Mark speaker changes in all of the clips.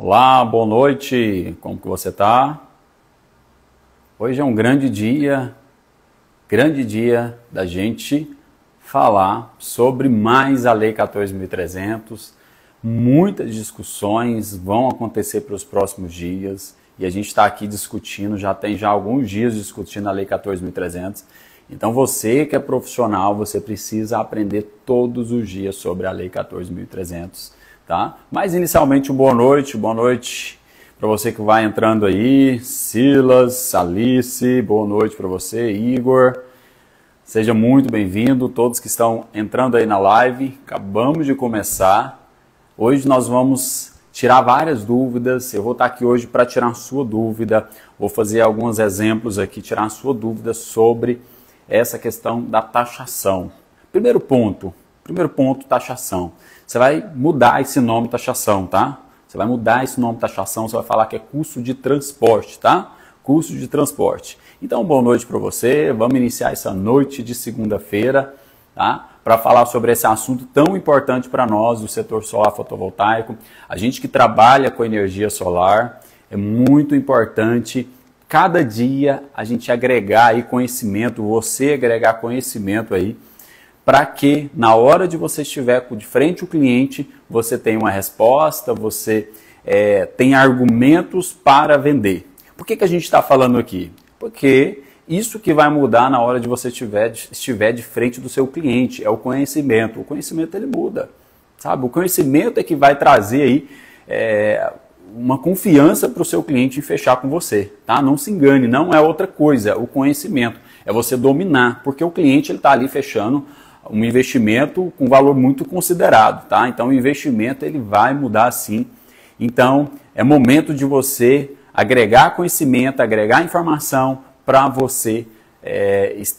Speaker 1: Olá, boa noite, como que você tá? Hoje é um grande dia da gente falar sobre mais a Lei 14.300. Muitas discussões vão acontecer para os próximos dias e a gente está aqui discutindo, já tem alguns dias discutindo a Lei 14.300. Então você que é profissional, você precisa aprender todos os dias sobre a Lei 14.300. Tá? Mas inicialmente boa noite para você que vai entrando aí, Silas, Alice, boa noite para você, Igor, seja muito bem-vindo, todos que estão entrando aí na live, acabamos de começar, hoje nós vamos tirar várias dúvidas, eu vou estar aqui hoje para tirar a sua dúvida, vou fazer alguns exemplos aqui, tirar a sua dúvida sobre essa questão da taxação. Primeiro ponto, taxação. Você vai mudar esse nome taxação, tá? Você vai mudar esse nome taxação, você vai falar que é custo de transporte, tá? Custo de transporte. Então, boa noite para você. Vamos iniciar essa noite de segunda-feira, tá? Para falar sobre esse assunto tão importante para nós do setor solar fotovoltaico. A gente que trabalha com energia solar, é muito importante cada dia a gente agregar aí conhecimento, você agregar conhecimento aí, para que na hora de você estiver de frente ao cliente, você tenha uma resposta, você tenha argumentos para vender. Por que a gente está falando aqui? Porque isso que vai mudar na hora de você estiver de frente do seu cliente, é o conhecimento. O conhecimento ele muda, sabe? O conhecimento é que vai trazer aí uma confiança para o seu cliente em fechar com você, tá? Não se engane, não é outra coisa. O conhecimento é você dominar, porque o cliente ele está ali fechando um investimento com valor muito considerado, tá? Então o investimento ele vai mudar sim. Então é momento de você agregar conhecimento, agregar informação para você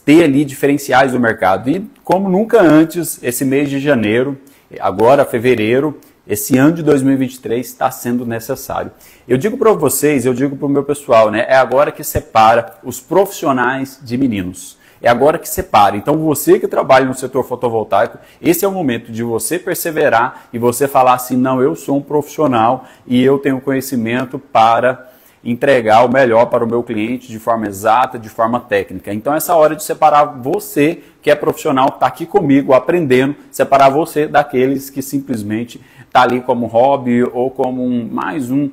Speaker 1: ter ali diferenciais do mercado. E como nunca antes, esse mês de janeiro, agora fevereiro, esse ano de 2023 está sendo necessário. Eu digo para vocês, eu digo para o meu pessoal, né? É agora que separa os profissionais de meninos. É agora que separa. Então você que trabalha no setor fotovoltaico, esse é o momento de você perseverar e você falar assim, não, eu sou um profissional e eu tenho conhecimento para entregar o melhor para o meu cliente de forma exata, de forma técnica. Então essa hora de separar você que é profissional, está aqui comigo aprendendo, separar você daqueles que simplesmente está ali como hobby ou como mais um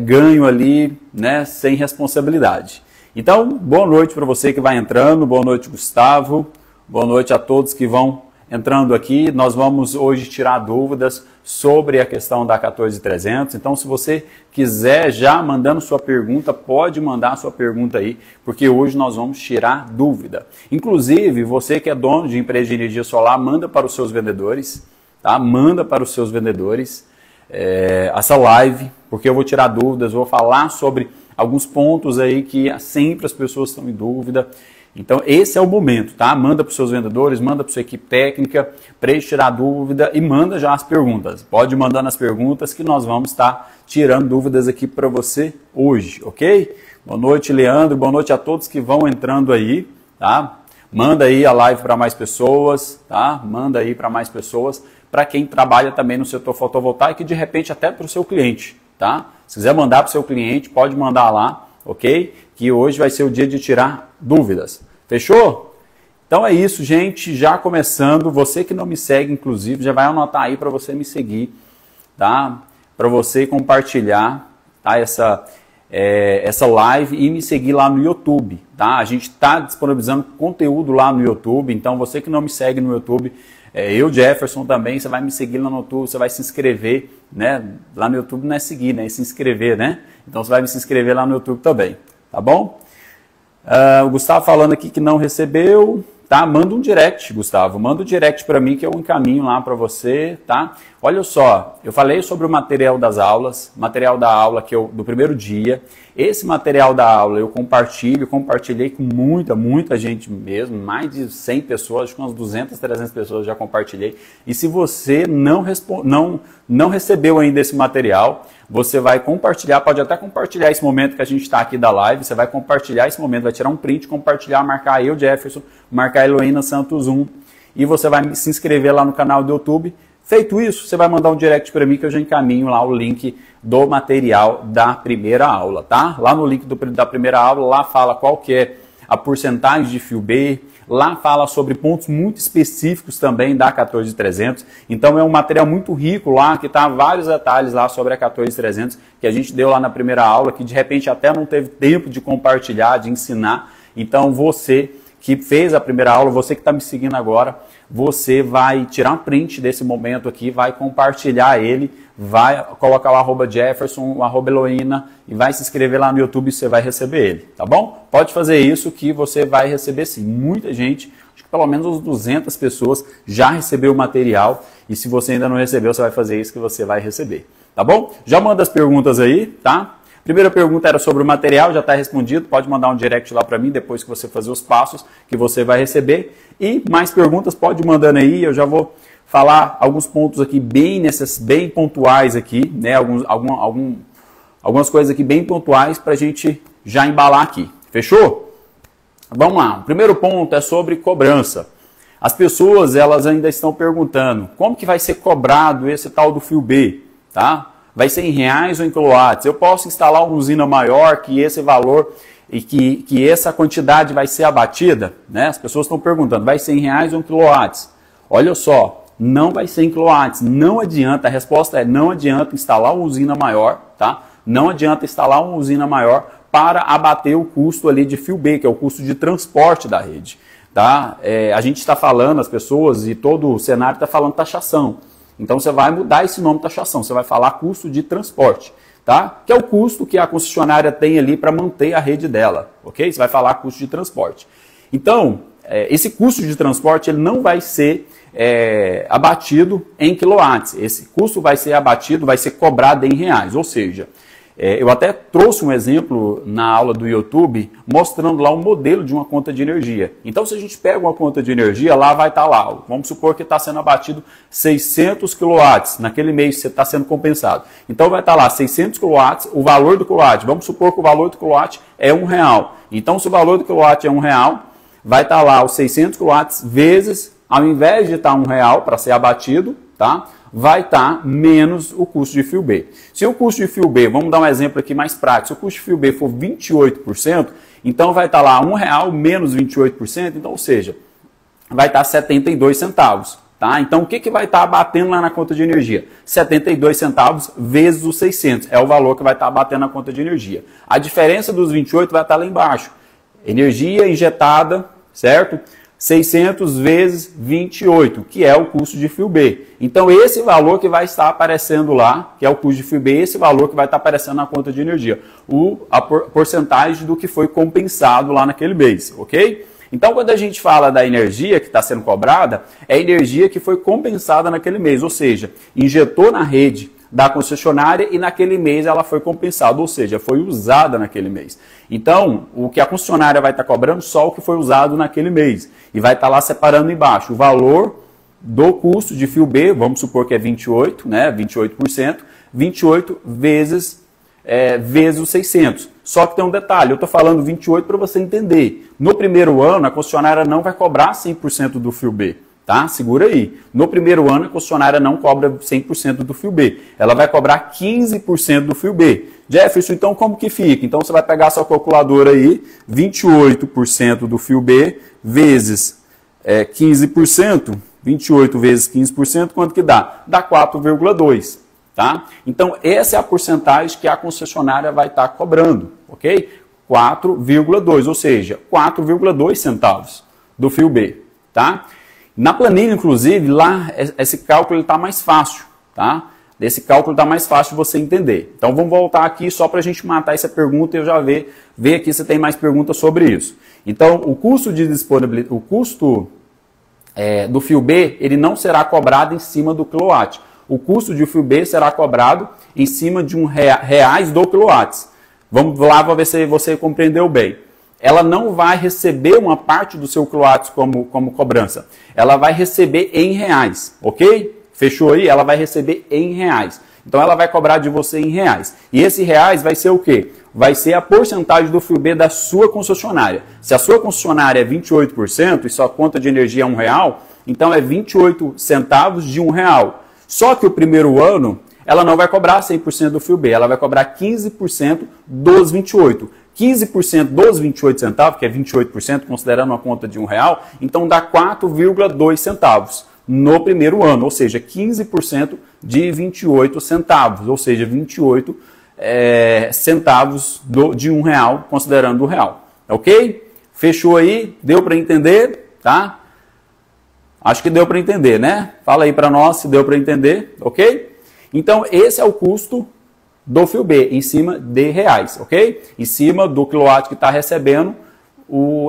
Speaker 1: ganho ali, né, sem responsabilidade. Então, boa noite para você que vai entrando, boa noite Gustavo, boa noite a todos que vão entrando aqui. Nós vamos hoje tirar dúvidas sobre a questão da 14.300, então se você quiser já mandando sua pergunta, pode mandar sua pergunta aí, porque hoje nós vamos tirar dúvida. Inclusive, você que é dono de empresa de energia solar, manda para os seus vendedores, tá? Manda para os seus vendedores essa live, porque eu vou tirar dúvidas, vou falar sobre alguns pontos aí que sempre as pessoas estão em dúvida. Então esse é o momento, tá? Manda para os seus vendedores, manda para a sua equipe técnica, para eles tirar dúvida e manda já as perguntas. Pode mandar nas perguntas que nós vamos estar tirando dúvidas aqui para você hoje, ok? Boa noite, Leandro, boa noite a todos que vão entrando aí, tá? Manda aí a live para mais pessoas, tá? Manda aí para mais pessoas, para quem trabalha também no setor fotovoltaico e de repente até para o seu cliente, tá? Se quiser mandar para o seu cliente, pode mandar lá, ok? Que hoje vai ser o dia de tirar dúvidas. Fechou? Então é isso, gente. Já começando. Você que não me segue, inclusive, já vai anotar aí para você me seguir, tá? Para você compartilhar, tá? Essa live e me seguir lá no YouTube, tá? A gente está disponibilizando conteúdo lá no YouTube. Então você que não me segue no YouTube, eu, Jefferson, também, você vai me seguir lá no YouTube, você vai se inscrever, né? Lá no YouTube não é seguir, né? É se inscrever, né? Então você vai se inscrever lá no YouTube também, tá bom? O Gustavo falando aqui que não recebeu, tá? Manda um direct, Gustavo, manda um direct para mim que eu encaminho lá para você, tá? Olha só, eu falei sobre o material das aulas, material da aula do primeiro dia. Esse material da aula eu compartilhei com muita gente mesmo, mais de 100 pessoas, acho que umas 200, 300 pessoas já compartilhei. E se você não recebeu ainda esse material, você vai compartilhar, pode até compartilhar esse momento que a gente está aqui da live, você vai compartilhar esse momento, vai tirar um print, compartilhar, marcar eu, Jefferson, marcar a Heloína Santos 1, e você vai se inscrever lá no canal do YouTube, Feito isso, você vai mandar um direct para mim que eu já encaminho lá o link do material da primeira aula, tá? Lá no link da primeira aula, lá fala qual que é a porcentagem de fio B, lá fala sobre pontos muito específicos também da 14300. Então é um material muito rico lá, que tá vários detalhes lá sobre a 14300 que a gente deu lá na primeira aula, que de repente até não teve tempo de compartilhar, de ensinar. Então você que fez a primeira aula, você que está me seguindo agora, você vai tirar um print desse momento aqui, vai compartilhar ele, vai colocar o @Jefferson, o @Heloína e vai se inscrever lá no YouTube e você vai receber ele, tá bom? Pode fazer isso que você vai receber sim. Muita gente, acho que pelo menos uns 200 pessoas já recebeu o material e se você ainda não recebeu, você vai fazer isso que você vai receber, tá bom? Já manda as perguntas aí, tá? Primeira pergunta era sobre o material, já está respondido. Pode mandar um direct lá para mim depois que você fazer os passos que você vai receber. E mais perguntas, pode mandando aí. Eu já vou falar alguns pontos aqui bem pontuais aqui, né? Algumas coisas aqui bem pontuais para a gente já embalar aqui. Fechou? Vamos lá. O primeiro ponto é sobre cobrança. As pessoas elas ainda estão perguntando como que vai ser cobrado esse tal do fio B, tá? Vai ser em reais ou em quilowatts? Eu posso instalar uma usina maior que esse valor e que essa quantidade vai ser abatida? Né? As pessoas estão perguntando, vai ser em reais ou em quilowatts? Olha só, não vai ser em quilowatts. Não adianta, a resposta é não adianta instalar uma usina maior, tá? Não adianta instalar uma usina maior para abater o custo ali de fio B, que é o custo de transporte da rede. Tá? A gente está falando, as pessoas e todo o cenário está falando taxação. Então você vai mudar esse nome taxação, você vai falar custo de transporte, tá? Que é o custo que a concessionária tem ali para manter a rede dela, ok? Você vai falar custo de transporte. Então, esse custo de transporte ele não vai ser abatido em quilowatts, esse custo vai ser abatido, vai ser cobrado em reais, ou seja, eu até trouxe um exemplo na aula do YouTube mostrando lá um modelo de uma conta de energia. Então, se a gente pega uma conta de energia, lá vai estar lá. Vamos supor que está sendo abatido 600 kW. Naquele mês você está sendo compensado. Então, vai estar lá 600 kW, o valor do quilowatt. Vamos supor que o valor do quilowatt é R$1. Então, se o valor do quilowatt é R$1, vai estar lá os 600 kW vezes, ao invés de estar R$1 para ser abatido, tá? Vai estar menos o custo de fio B. Se o custo de fio B, vamos dar um exemplo aqui mais prático, se o custo de fio B for 28%, então vai estar lá R$1 menos 28%, então, ou seja, vai estar 72 centavos. Tá? Então, o que vai estar abatendo lá na conta de energia? 72 centavos vezes os 600, é o valor que vai estar abatendo na conta de energia. A diferença dos 28 vai estar lá embaixo. Energia injetada, certo? 600 vezes 28, que é o custo de fio B. Então, esse valor que vai estar aparecendo lá, que é o custo de fio B, esse valor que vai estar aparecendo na conta de energia. A porcentagem do que foi compensado lá naquele mês, ok? Então, quando a gente fala da energia que está sendo cobrada, é a energia que foi compensada naquele mês, ou seja, injetou na rede da concessionária e naquele mês ela foi compensada, ou seja, foi usada naquele mês. Então, o que a concessionária vai estar cobrando só o que foi usado naquele mês. E vai estar lá separando embaixo o valor do custo de fio B, vamos supor que é 28, né, 28%, 28 vezes os 600. Só que tem um detalhe, eu estou falando 28 para você entender. No primeiro ano, a concessionária não vai cobrar 100% do fio B. Tá? Segura aí. No primeiro ano, a concessionária não cobra 100% do fio B. Ela vai cobrar 15% do fio B. Jefferson, então como que fica? Então você vai pegar a sua calculadora aí, 28% do fio B vezes 15%. 28 vezes 15%, quanto que dá? Dá 4,2. Tá? Então essa é a porcentagem que a concessionária vai estar cobrando. Ok? 4,2, ou seja, 4,2 centavos do fio B. Tá? Na planilha, inclusive, lá esse cálculo está mais fácil, tá? Esse cálculo está mais fácil de você entender. Então vamos voltar aqui só para a gente matar essa pergunta e eu já ver aqui se tem mais perguntas sobre isso. Então o custo de disponibilidade, o custo do fio B, ele não será cobrado em cima do quilowatt. O custo de fio B será cobrado em cima de reais do quilowatt. Vamos lá para ver se você compreendeu bem. Ela não vai receber uma parte do seu quilowatt como cobrança. Ela vai receber em reais, ok? Fechou aí? Ela vai receber em reais. Então ela vai cobrar de você em reais. E esse reais vai ser o quê? Vai ser a porcentagem do fio B da sua concessionária. Se a sua concessionária é 28% e sua conta de energia é R$1, então é 28 centavos de R$1. Só que o primeiro ano, ela não vai cobrar 100% do FIUB, ela vai cobrar 15% dos 28. 15% dos 28 centavos, que é 28%, considerando uma conta de R$1, então dá 4,2 centavos no primeiro ano, ou seja, 15% de 28 centavos, ou seja, 28 centavos de R$1, considerando o real. Ok? Fechou aí? Deu para entender? Tá? Acho que deu para entender, né? Fala aí para nós se deu para entender, ok? Então, esse é o custo do FIUB, em cima de reais, ok? Em cima do quilowatt que está recebendo,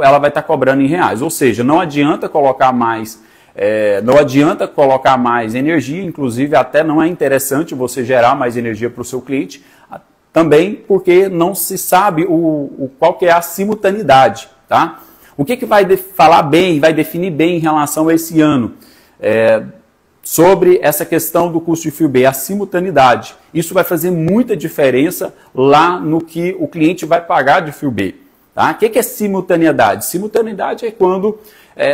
Speaker 1: ela vai estar cobrando em reais. Ou seja, não adianta colocar mais, energia, inclusive até não é interessante você gerar mais energia para o seu cliente, também porque não se sabe qual que é a simultaneidade, tá? O que vai falar bem, vai definir bem em relação a esse ano? Sobre essa questão do custo de FIUB, a simultaneidade. Isso vai fazer muita diferença lá no que o cliente vai pagar de FIUB. Tá? O que é simultaneidade? Simultaneidade é quando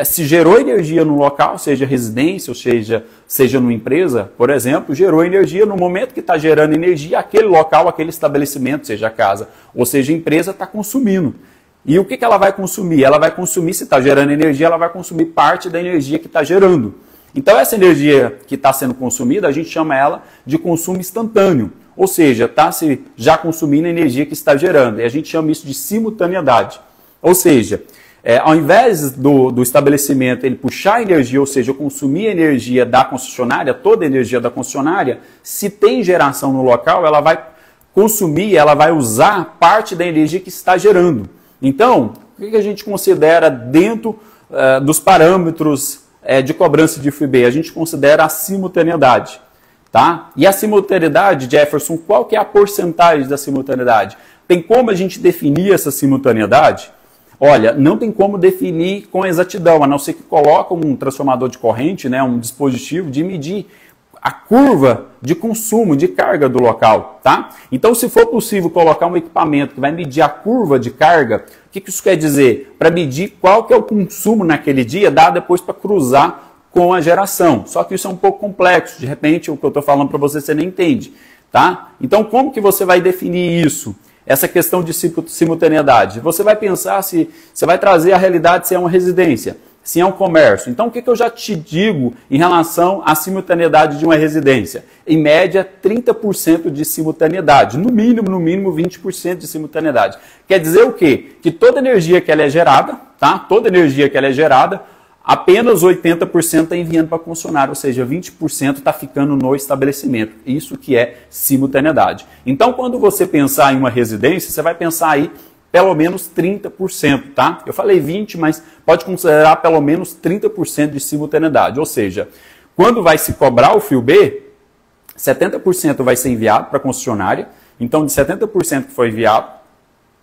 Speaker 1: se gerou energia no local, seja residência, ou seja numa empresa, por exemplo, gerou energia no momento que está gerando energia, aquele local, aquele estabelecimento, seja a casa, ou seja a empresa, está consumindo. E o que ela vai consumir? Ela vai consumir, se está gerando energia, ela vai consumir parte da energia que está gerando. Então, essa energia que está sendo consumida, a gente chama ela de consumo instantâneo. Ou seja, está se já consumindo a energia que está gerando. E a gente chama isso de simultaneidade. Ou seja, ao invés do estabelecimento ele puxar energia, ou seja, consumir a energia da concessionária, toda a energia da concessionária, se tem geração no local, ela vai consumir, ela vai usar parte da energia que está gerando. Então, o que a gente considera dentro dos parâmetros de cobrança de FIUB? A gente considera a simultaneidade. Tá? E a simultaneidade, Jefferson, qual que é a porcentagem da simultaneidade? Tem como a gente definir essa simultaneidade? Olha, não tem como definir com exatidão, a não ser que coloque um transformador de corrente, né, um dispositivo de medir a curva de consumo, de carga do local. Tá? Então, se for possível colocar um equipamento que vai medir a curva de carga, o que isso quer dizer? Para medir qual que é o consumo naquele dia, dá depois para cruzar com a geração. Só que isso é um pouco complexo. De repente, o que eu estou falando para você nem entende. Tá? Então, como que você vai definir isso? Essa questão de simultaneidade. Você vai pensar se você vai trazer a realidade se é uma residência, se é um comércio. Então, o que eu já te digo em relação à simultaneidade de uma residência? Em média, 30% de simultaneidade. No mínimo 20% de simultaneidade. Quer dizer o quê? Que toda energia que ela é gerada, tá? Toda energia que ela é gerada, apenas 80% está enviando para a concessionária, ou seja, 20% está ficando no estabelecimento. Isso que é simultaneidade. Então, quando você pensar em uma residência, você vai pensar aí pelo menos 30%, tá? Eu falei 20%, mas pode considerar pelo menos 30% de simultaneidade. Ou seja, quando vai se cobrar o FIUB, 70% vai ser enviado para a concessionária. Então, de 70% que foi enviado,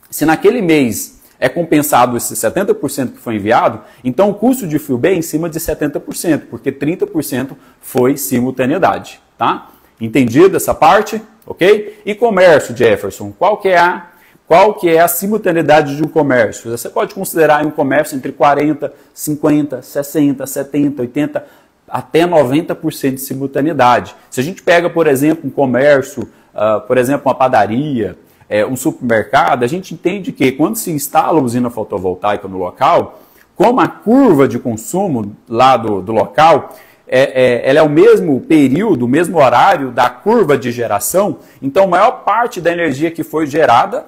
Speaker 1: se naquele mês é compensado esse 70% que foi enviado, então o custo de FIUB é em cima de 70%, porque 30% foi simultaneidade, tá? Entendido essa parte? Ok? E comércio, Jefferson, qual que é a simultaneidade de um comércio? Você pode considerar um comércio entre 40%, 50%, 60%, 70%, 80%, até 90% de simultaneidade. Se a gente pega, por exemplo, um comércio, por exemplo, uma padaria, um supermercado, a gente entende que quando se instala a usina fotovoltaica no local, como a curva de consumo lá do local, ela é o mesmo período, o mesmo horário da curva de geração, então a maior parte da energia que foi gerada,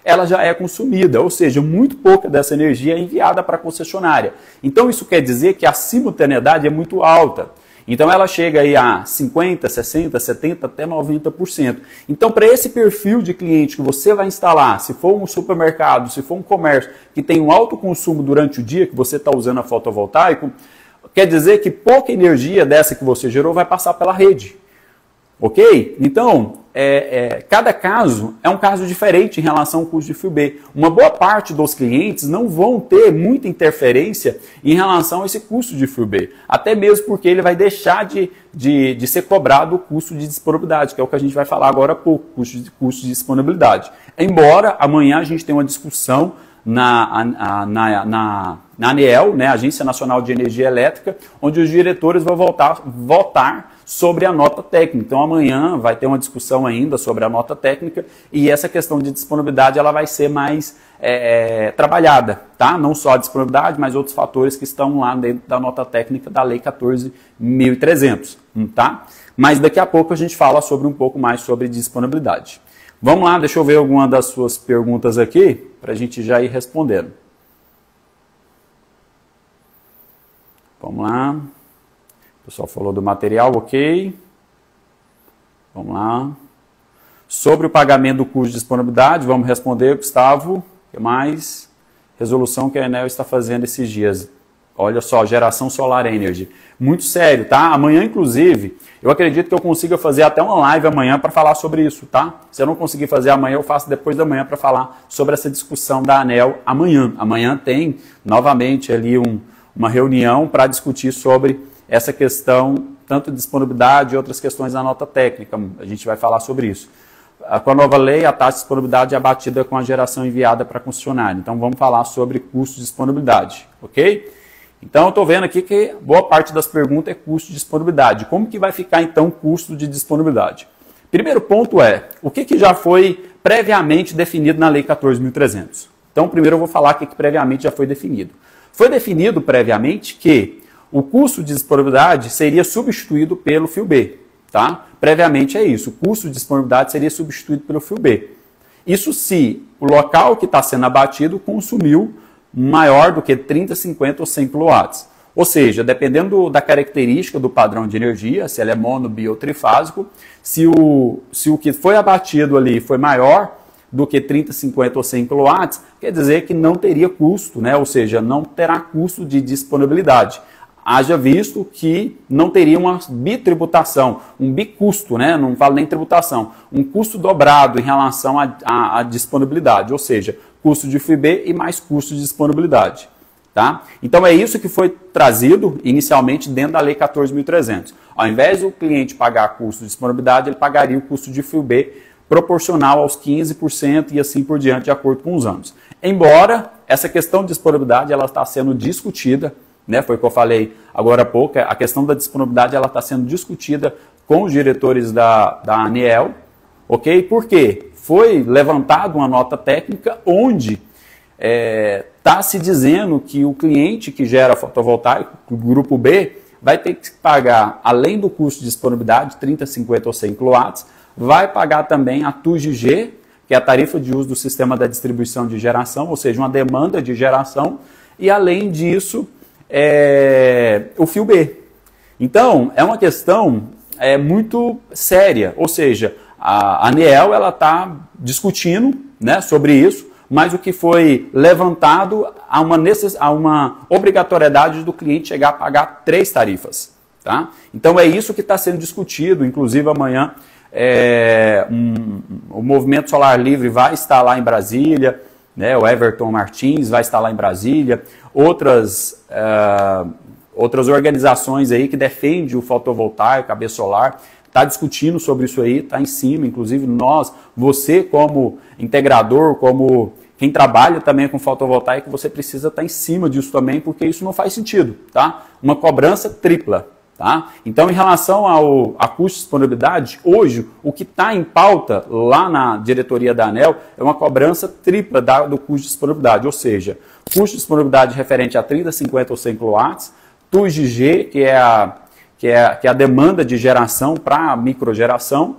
Speaker 1: ela já é consumida, ou seja, muito pouca dessa energia é enviada para a concessionária. Então isso quer dizer que a simultaneidade é muito alta. Então ela chega aí a 50%, 60%, 70%, até 90%. Então para esse perfil de cliente que você vai instalar, se for um supermercado, se for um comércio que tem um alto consumo durante o dia que você está usando a fotovoltaico, quer dizer que pouca energia dessa que você gerou vai passar pela rede. Ok? Então, cada caso é um caso diferente em relação ao custo de FIUB. Uma boa parte dos clientes não vão ter muita interferência em relação a esse custo de FIUB. Até mesmo porque ele vai deixar de ser cobrado o custo de disponibilidade, que é o que a gente vai falar agora há pouco, custo de disponibilidade. Embora amanhã a gente tenha uma discussão na ANEEL, né, Agência Nacional de Energia Elétrica, onde os diretores vão votar sobre a nota técnica. Então amanhã vai ter uma discussão ainda sobre a nota técnica e essa questão de disponibilidade ela vai ser mais trabalhada, tá? Não só a disponibilidade, mas outros fatores que estão lá dentro da nota técnica da Lei 14.300, tá? Mas daqui a pouco a gente fala sobre um pouco mais sobre disponibilidade. Vamos lá, deixa eu ver alguma das suas perguntas aqui, para a gente já ir respondendo. Vamos lá. O pessoal falou do material, ok. Vamos lá. Sobre o pagamento do custo de disponibilidade, vamos responder, Gustavo. O que mais? Resolução que a Enel está fazendo esses dias. Olha só, geração solar energy. Muito sério, tá? Amanhã, inclusive, eu acredito que eu consiga fazer até uma live amanhã para falar sobre isso, tá? Se eu não conseguir fazer amanhã, eu faço depois da manhã para falar sobre essa discussão da ANEEL amanhã. Amanhã tem, novamente, ali uma reunião para discutir sobre essa questão, tanto de disponibilidade e outras questões da nota técnica. A gente vai falar sobre isso. Com a nova lei, a taxa de disponibilidade é abatida com a geração enviada para a concessionária. Então, vamos falar sobre custo de disponibilidade, ok? Então, eu estou vendo aqui que boa parte das perguntas é custo de disponibilidade. Como que vai ficar, então, o custo de disponibilidade? Primeiro ponto é, o que já foi previamente definido na Lei 14.300? Então, primeiro eu vou falar o que previamente já foi definido. Foi definido previamente que o custo de disponibilidade seria substituído pelo fio B, tá? Previamente é isso, o custo de disponibilidade seria substituído pelo fio B. Isso se o local que está sendo abatido consumiu maior do que 30, 50 ou 100 kW. Ou seja, dependendo da característica do padrão de energia, se ele é mono, bi ou trifásico, se o que foi abatido ali foi maior do que 30, 50 ou 100 kW, quer dizer que não teria custo, né? Ou seja, não terá custo de disponibilidade. Haja visto que não teria uma bitributação, um bicusto, né? Não falo nem tributação, um custo dobrado em relação à disponibilidade, ou seja, custo de FIB e mais custo de disponibilidade. Tá? Então é isso que foi trazido inicialmente dentro da Lei 14.300. Ao invés do cliente pagar custo de disponibilidade, ele pagaria o custo de FIB proporcional aos 15% e assim por diante, de acordo com os anos. Embora essa questão de disponibilidade ela está sendo discutida, né, foi o que eu falei agora há pouco, a questão da disponibilidade ela está sendo discutida com os diretores da ANEEL, ok? Por quê? Foi levantada uma nota técnica onde está se dizendo que o cliente que gera fotovoltaico, o grupo B, vai ter que pagar, além do custo de disponibilidade, 30, 50 ou 100 kW, vai pagar também a TUGG, que é a tarifa de uso do sistema da distribuição de geração, ou seja, uma demanda de geração, e além disso, o fio B. Então, é uma questão muito séria, ou seja, a ANEEL está discutindo, né, sobre isso, mas o que foi levantado há uma obrigatoriedade do cliente chegar a pagar 3 tarifas. Tá? Então é isso que está sendo discutido, inclusive amanhã o Movimento Solar Livre vai estar lá em Brasília, né, o Everton Martins vai estar lá em Brasília, outras organizações aí que defendem o fotovoltaico, a B Solar, está discutindo sobre isso aí, está em cima, inclusive você como integrador, como quem trabalha também com fotovoltaico, você precisa estar em cima disso também, porque isso não faz sentido, tá? Uma cobrança tripla, tá? Então, em relação a custo de disponibilidade, hoje, o que está em pauta lá na diretoria da ANEEL é uma cobrança tripla do custo de disponibilidade, ou seja, custo de disponibilidade referente a 30, 50 ou 100 kW, TUGG, que é a demanda de geração para microgeração,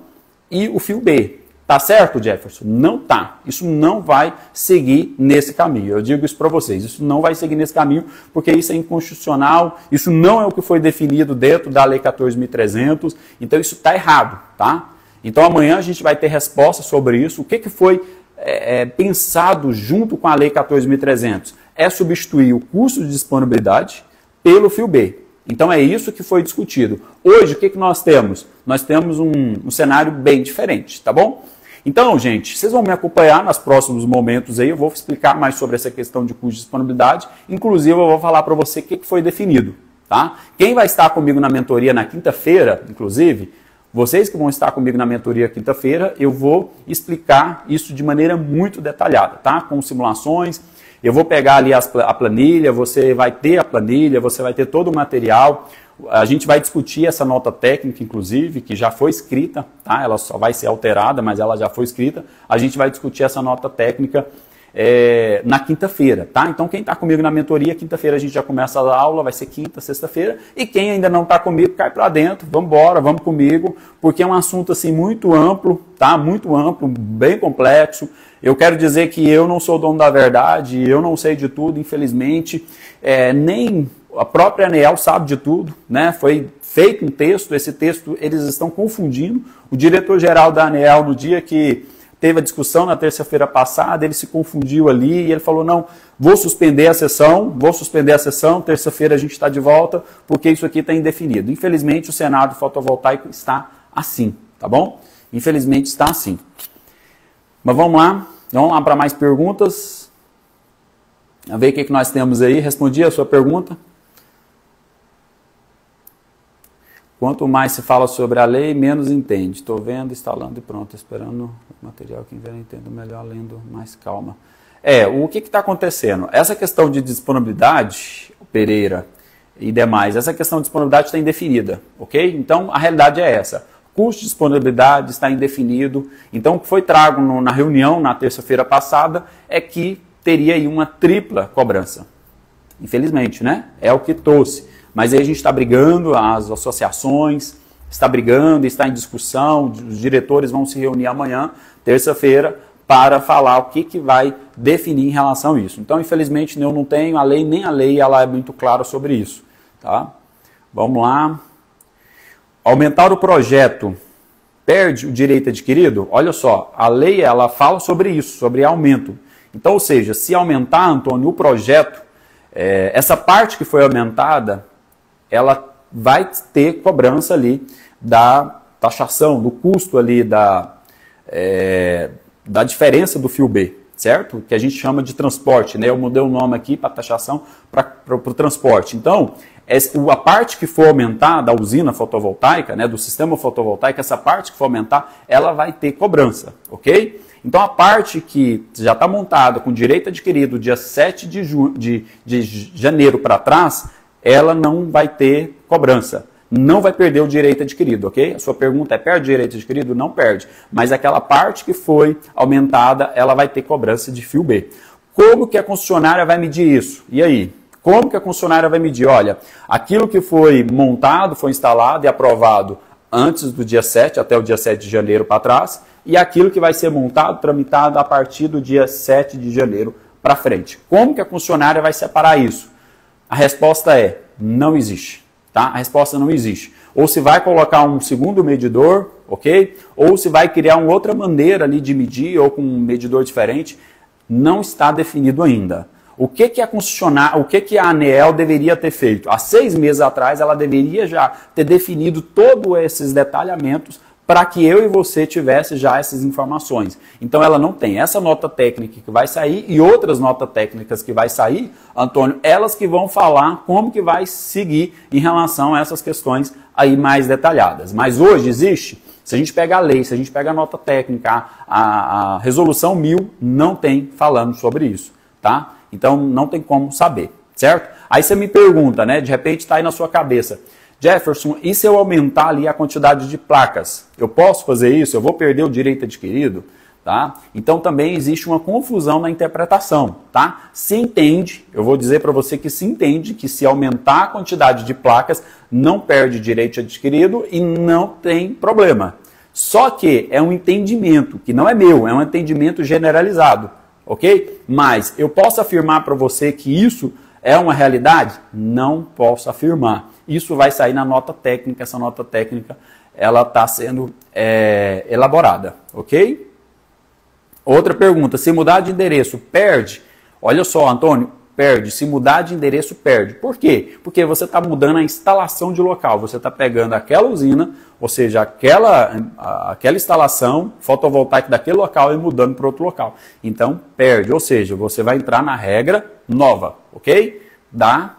Speaker 1: e o fio B. Tá certo, Jefferson? Não tá. Isso não vai seguir nesse caminho. Eu digo isso para vocês. Isso não vai seguir nesse caminho porque isso é inconstitucional. Isso não é o que foi definido dentro da Lei 14.300. Então isso está errado, tá? Então amanhã a gente vai ter resposta sobre isso. O que foi pensado junto com a Lei 14.300? É substituir o custo de disponibilidade pelo fio B. Então é isso que foi discutido. Hoje, o que nós temos? Nós temos um cenário bem diferente, tá bom? Então, gente, vocês vão me acompanhar nos próximos momentos aí, eu vou explicar mais sobre essa questão de custo de disponibilidade, inclusive eu vou falar para você o que foi definido, tá? Quem vai estar comigo na mentoria na quinta-feira, inclusive, vocês que vão estar comigo na mentoria quinta-feira, eu vou explicar isso de maneira muito detalhada, tá? Com simulações. Eu vou pegar ali a planilha, você vai ter a planilha, você vai ter todo o material. A gente vai discutir essa nota técnica, inclusive, que já foi escrita, tá? Ela só vai ser alterada, mas ela já foi escrita. A gente vai discutir essa nota técnica na quinta-feira, tá? Então, quem está comigo na mentoria, quinta-feira a gente já começa a aula, vai ser quinta, sexta-feira. E quem ainda não está comigo, cai para dentro, vamos embora, vamos comigo, porque é um assunto assim muito amplo, tá? Muito amplo, bem complexo. Eu quero dizer que eu não sou dono da verdade, eu não sei de tudo, infelizmente, nem a própria ANEEL sabe de tudo, né? Foi feito um texto, esse texto eles estão confundindo. O diretor-geral da ANEEL, no dia que teve a discussão na terça-feira passada, ele se confundiu ali e ele falou, não, vou suspender a sessão, terça-feira a gente está de volta, porque isso aqui está indefinido. Infelizmente, o Senado fotovoltaico está assim, tá bom? Infelizmente está assim. Mas vamos lá para mais perguntas. Vamos ver o que nós temos aí. Respondi a sua pergunta. Quanto mais se fala sobre a lei, menos entende. Estou vendo, instalando e pronto, esperando o material que vier, entendo melhor, lendo mais calma. O que está acontecendo? Essa questão de disponibilidade, Pereira e demais, essa questão de disponibilidade está indefinida, ok? Então, a realidade é essa. Custo de disponibilidade está indefinido. Então, o que foi trago na reunião na terça-feira passada é que teria aí uma tripla cobrança. Infelizmente, né? É o que trouxe. Mas aí a gente está brigando, as associações está brigando, está em discussão, os diretores vão se reunir amanhã, terça-feira, para falar o que vai definir em relação a isso. Então, infelizmente, eu não tenho a lei, nem a lei ela é muito clara sobre isso. Tá? Vamos lá. Aumentar o projeto perde o direito adquirido? Olha só, a lei ela fala sobre isso, sobre aumento. Então, ou seja, se aumentar, Antônio, o projeto, essa parte que foi aumentada, ela vai ter cobrança ali da taxação, do custo ali da diferença do fio B, certo? Que a gente chama de transporte, né? Eu mudei o nome aqui para taxação para o transporte. Então, a parte que for aumentar da usina fotovoltaica, né, do sistema fotovoltaico, essa parte que for aumentar, ela vai ter cobrança, ok? Então, a parte que já está montada com direito adquirido dia 7 de janeiro para trás, ela não vai ter cobrança. Não vai perder o direito adquirido, ok? A sua pergunta é, perde o direito adquirido? Não perde. Mas aquela parte que foi aumentada, ela vai ter cobrança de fio B. Como que a concessionária vai medir isso? E aí? Como que a concessionária vai medir? Olha, aquilo que foi montado, foi instalado e aprovado antes do dia 7, até o dia 7 de janeiro para trás, e aquilo que vai ser montado, tramitado a partir do dia 7 de janeiro para frente. Como que a concessionária vai separar isso? A resposta é, não existe. Tá? A resposta não existe. Ou se vai colocar um segundo medidor, ok? Ou se vai criar uma outra maneira ali de medir, ou com um medidor diferente, não está definido ainda. O que a concessionária, o que a ANEEL deveria ter feito? Há 6 meses atrás, ela deveria já ter definido todos esses detalhamentos para que eu e você tivesse já essas informações. Então ela não tem essa nota técnica que vai sair e outras notas técnicas que vai sair, Antônio, elas que vão falar como que vai seguir em relação a essas questões aí mais detalhadas. Mas hoje existe, se a gente pega a lei, se a gente pega a nota técnica, a resolução 1000 não tem falando sobre isso, tá? Então não tem como saber, certo? Aí você me pergunta, né, de repente está aí na sua cabeça, Jefferson, e se eu aumentar ali a quantidade de placas? Eu posso fazer isso? Eu vou perder o direito adquirido? Tá? Então também existe uma confusão na interpretação. Tá? Se entende, eu vou dizer para você que se entende que se aumentar a quantidade de placas, não perde direito adquirido e não tem problema. Só que é um entendimento, que não é meu, é um entendimento generalizado. Ok? Mas eu posso afirmar para você que isso é uma realidade? Não posso afirmar. Isso vai sair na nota técnica, essa nota técnica ela está sendo elaborada, ok? Outra pergunta, se mudar de endereço perde? Olha só, Antônio, perde. Se mudar de endereço perde. Por quê? Porque você está mudando a instalação de local, você está pegando aquela usina, ou seja, aquela instalação fotovoltaica daquele local e mudando para outro local. Então, perde, ou seja, você vai entrar na regra nova, ok? Da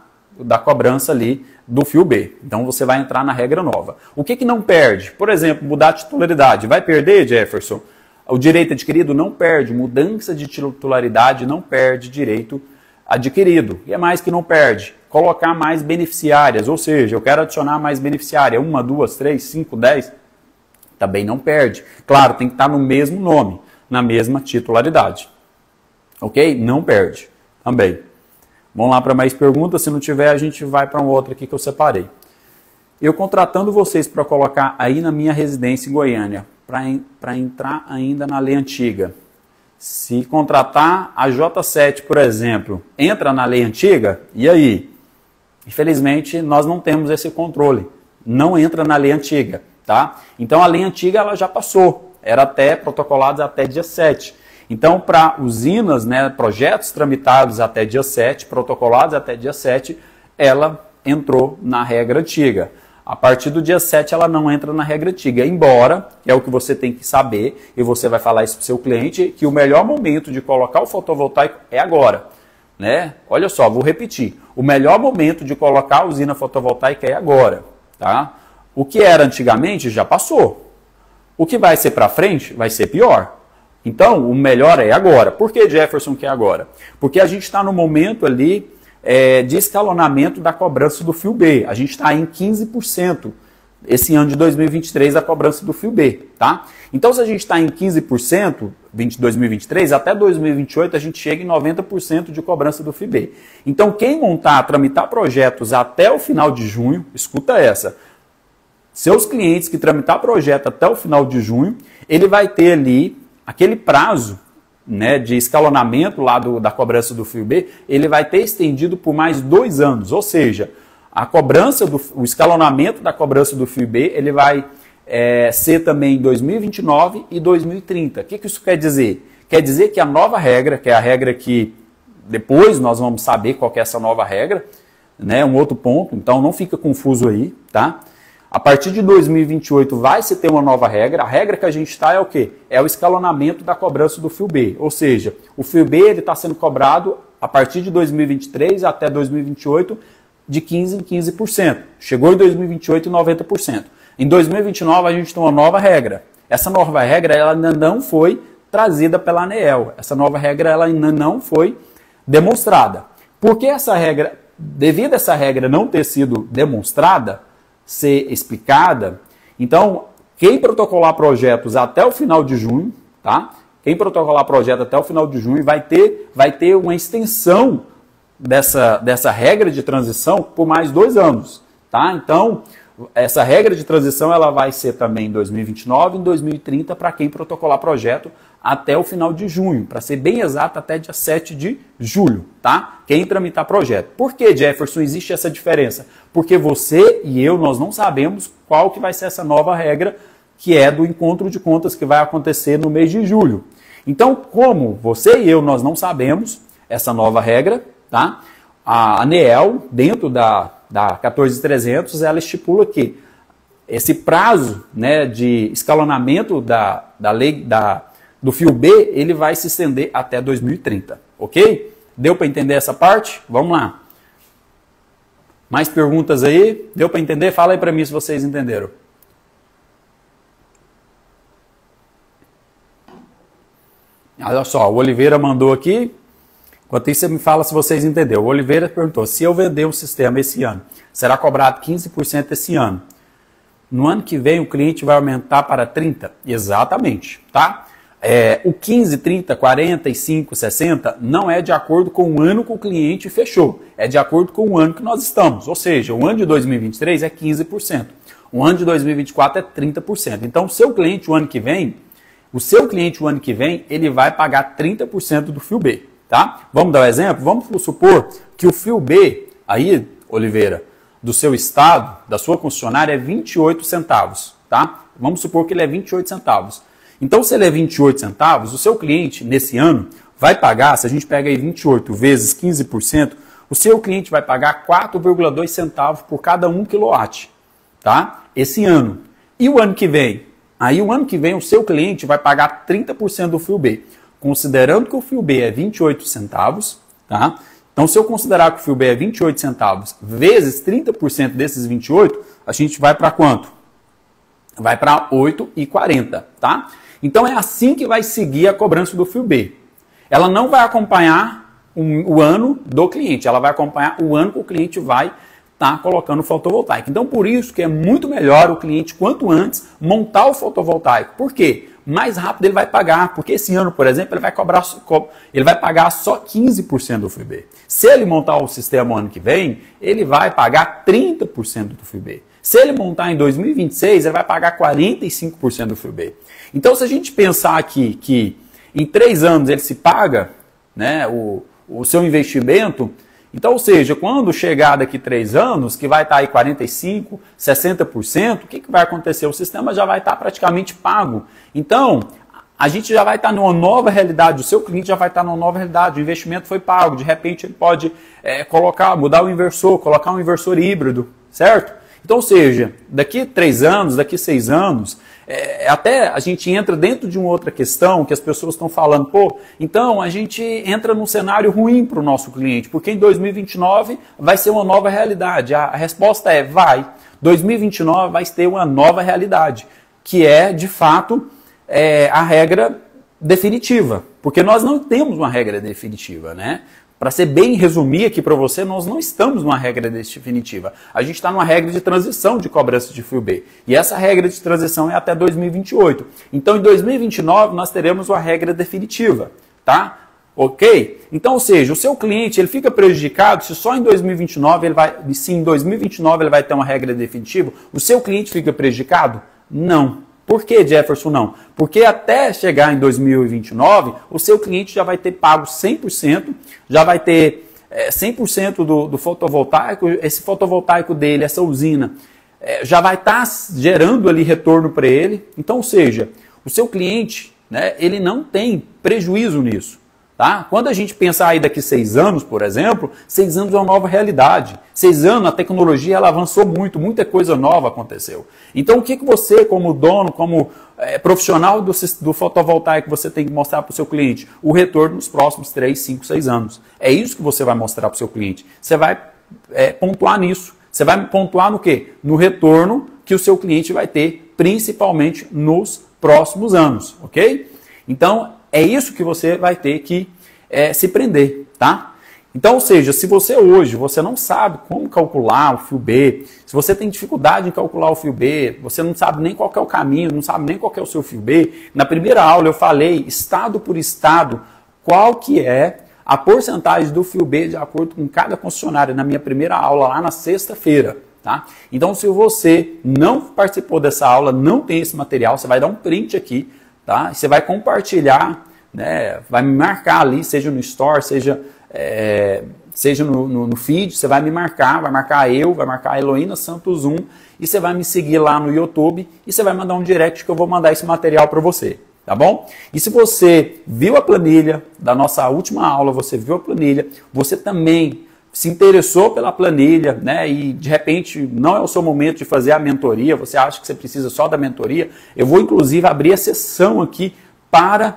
Speaker 1: cobrança ali do fio B. Então você vai entrar na regra nova. O que não perde? Por exemplo, mudar a titularidade. Vai perder, Jefferson? O direito adquirido não perde. Mudança de titularidade não perde direito adquirido. E é mais que não perde. Colocar mais beneficiárias, ou seja, eu quero adicionar mais beneficiária, 1, 2, 3, 5, 10, também não perde. Claro, tem que estar no mesmo nome, na mesma titularidade. Ok? Não perde também. Vamos lá para mais perguntas, se não tiver a gente vai para um outro aqui que eu separei. Eu contratando vocês para colocar aí na minha residência em Goiânia, para entrar ainda na lei antiga. Se contratar a J7, por exemplo, entra na lei antiga, e aí? Infelizmente, nós não temos esse controle. Não entra na lei antiga, tá? Então, a lei antiga ela já passou. Era até protocolados até dia 7. Então, para usinas, né, projetos tramitados até dia 7, protocolados até dia 7, ela entrou na regra antiga. A partir do dia 7, ela não entra na regra antiga, embora, é o que você tem que saber, e você vai falar isso para o seu cliente, que o melhor momento de colocar o fotovoltaico é agora. Né? Olha só, vou repetir. O melhor momento de colocar a usina fotovoltaica é agora. Tá? O que era antigamente já passou. O que vai ser para frente vai ser pior. Então, o melhor é agora. Por que, Jefferson, que é agora? Porque a gente está no momento ali de escalonamento da cobrança do fio B. A gente está em 15%. Esse ano de 2023 a cobrança do fio B, tá? Então, se a gente está em 15%, 2023, até 2028 a gente chega em 90% de cobrança do fio B. Então, quem tramitar projetos até o final de junho, escuta essa, seus clientes que tramitar projeto até o final de junho, ele vai ter ali aquele prazo, né, de escalonamento lá da cobrança do fio B, ele vai ter estendido por mais 2 anos, ou seja, o escalonamento da cobrança do fio B, ele vai ser também em 2029 e 2030. O que isso quer dizer? Quer dizer que a nova regra, que é a regra que depois nós vamos saber qual que é essa nova regra, né, um outro ponto, então não fica confuso aí, tá? A partir de 2028 vai se ter uma nova regra. A regra que a gente está é o quê? É o escalonamento da cobrança do fio B. Ou seja, o fio B está sendo cobrado a partir de 2023 até 2028 de 15% em 15%. Chegou em 2028 em 90%. Em 2029 a gente tem uma nova regra. Essa nova regra ela ainda não foi trazida pela ANEEL. Essa nova regra ela ainda não foi demonstrada. Porque essa regra, devido a essa regra não ter sido demonstrada, ser explicada, então quem protocolar projetos até o final de junho, tá? Quem protocolar projeto até o final de junho vai ter uma extensão dessa regra de transição por mais 2 anos, tá? Então, essa regra de transição ela vai ser também em 2029 e em 2030 para quem protocolar projeto até o final de junho, para ser bem exato, até dia 7 de julho, tá? Quem tramitar projeto. Por que, Jefferson, existe essa diferença? Porque você e eu, nós não sabemos qual que vai ser essa nova regra, que é do encontro de contas que vai acontecer no mês de julho. Então, como você e eu, nós não sabemos essa nova regra, tá? A ANEEL, dentro da 14.300, ela estipula que esse prazo, né, de escalonamento da lei do fio B, ele vai se estender até 2030, ok? Deu para entender essa parte? Vamos lá. Mais perguntas aí? Deu para entender? Fala aí para mim se vocês entenderam. Olha só, o Oliveira mandou aqui. Enquanto isso, você me fala se vocês entenderam. O Oliveira perguntou, se eu vender um sistema esse ano, será cobrado 15% esse ano? No ano que vem, o cliente vai aumentar para 30%? Exatamente, tá? O 15, 30, 45, 60 não é de acordo com o ano que o cliente fechou. É de acordo com o ano que nós estamos. Ou seja, o ano de 2023 é 15%. O ano de 2024 é 30%. Então, o seu cliente o ano que vem, ele vai pagar 30% do fio B. Tá? Vamos dar um exemplo? Vamos supor que o fio B, aí, Oliveira, do seu estado, da sua concessionária, é 28 centavos. Tá? Vamos supor que ele é 28 centavos. Então, se ele é 28 centavos, o seu cliente, nesse ano, vai pagar, se a gente pega aí 28 vezes 15%, o seu cliente vai pagar 4,2 centavos por cada 1 kW. Tá? Esse ano. E o ano que vem? Aí, o ano que vem, o seu cliente vai pagar 30% do fio B. Considerando que o fio B é 28 centavos, tá? Então, se eu considerar que o fio B é 28 centavos vezes 30% desses 28, a gente vai para quanto? Vai para 8,40, tá? Então, é assim que vai seguir a cobrança do fio B. Ela não vai acompanhar o ano do cliente, ela vai acompanhar o ano que o cliente vai estar colocando fotovoltaico. Então, por isso que é muito melhor o cliente, quanto antes, montar o fotovoltaico. Por quê? Mais rápido ele vai pagar, porque esse ano, por exemplo, ele vai pagar só 15% do FIBE. Se ele montar o sistema o ano que vem, ele vai pagar 30% do FIBE. Se ele montar em 2026, ele vai pagar 45% do FIBE. Então, se a gente pensar aqui que em 3 anos ele se paga, né, o seu investimento, então, ou seja, quando chegar daqui 3 anos, que vai estar aí 45%, 60%, o que vai acontecer? O sistema já vai estar praticamente pago. Então, a gente já vai estar numa nova realidade, o seu cliente já vai estar numa nova realidade, o investimento foi pago, de repente ele pode mudar o inversor, colocar um inversor híbrido, certo? Então, ou seja, daqui 3 anos, daqui 6 anos, até a gente entra dentro de uma outra questão que as pessoas estão falando, pô, então a gente entra num cenário ruim para o nosso cliente, porque em 2029 vai ser uma nova realidade. A resposta é, vai. 2029 vai ter uma nova realidade, que é, de fato, a regra definitiva, porque nós não temos uma regra definitiva, né? Para ser bem resumir aqui para você, nós não estamos numa regra definitiva. A gente está numa regra de transição de cobrança de FIBE. E essa regra de transição é até 2028. Então, em 2029, nós teremos uma regra definitiva, tá? Ok? Então, ou seja, o seu cliente ele fica prejudicado se só em 2029 em 2029 ele vai ter uma regra definitiva. O seu cliente fica prejudicado? Não. Por que, Jefferson, não? Porque até chegar em 2029, o seu cliente já vai ter pago 100%, já vai ter 100% do fotovoltaico, esse fotovoltaico dele, essa usina, já vai estar gerando ali retorno para ele. Então, ou seja, o seu cliente, né, ele não tem prejuízo nisso. Tá? Quando a gente pensar aí daqui 6 anos, por exemplo, 6 anos é uma nova realidade. 6 anos, a tecnologia ela avançou muito, muita coisa nova aconteceu. Então, o que você, como dono, como profissional do fotovoltaico, você tem que mostrar para o seu cliente? O retorno nos próximos 3, 5, 6 anos. É isso que você vai mostrar para o seu cliente. Você vai pontuar nisso. Você vai pontuar no quê? No retorno que o seu cliente vai ter, principalmente nos próximos anos, ok? Então, é isso que você vai ter que se prender, tá? Então, ou seja, se você hoje não sabe como calcular o FIBE, se você tem dificuldade em calcular o FIBE, você não sabe nem qual é o caminho, não sabe nem qual é o seu FIBE, na primeira aula eu falei, estado por estado, qual que é a porcentagem do FIBE de acordo com cada concessionária, na minha primeira aula lá na sexta-feira. Tá? Então, se você não participou dessa aula, não tem esse material, você vai dar um print aqui, tá? Você vai compartilhar, né? Vai me marcar ali, seja no Store, seja no feed, você vai me marcar, vai marcar eu, vai marcar a Heloína Santos 1 e você vai me seguir lá no YouTube e você vai mandar um direct que eu vou mandar esse material para você, tá bom? E se você viu a planilha da nossa última aula, você viu a planilha, você também se interessou pela planilha, né, e de repente não é o seu momento de fazer a mentoria, você acha que você precisa só da mentoria, eu vou inclusive abrir a sessão aqui para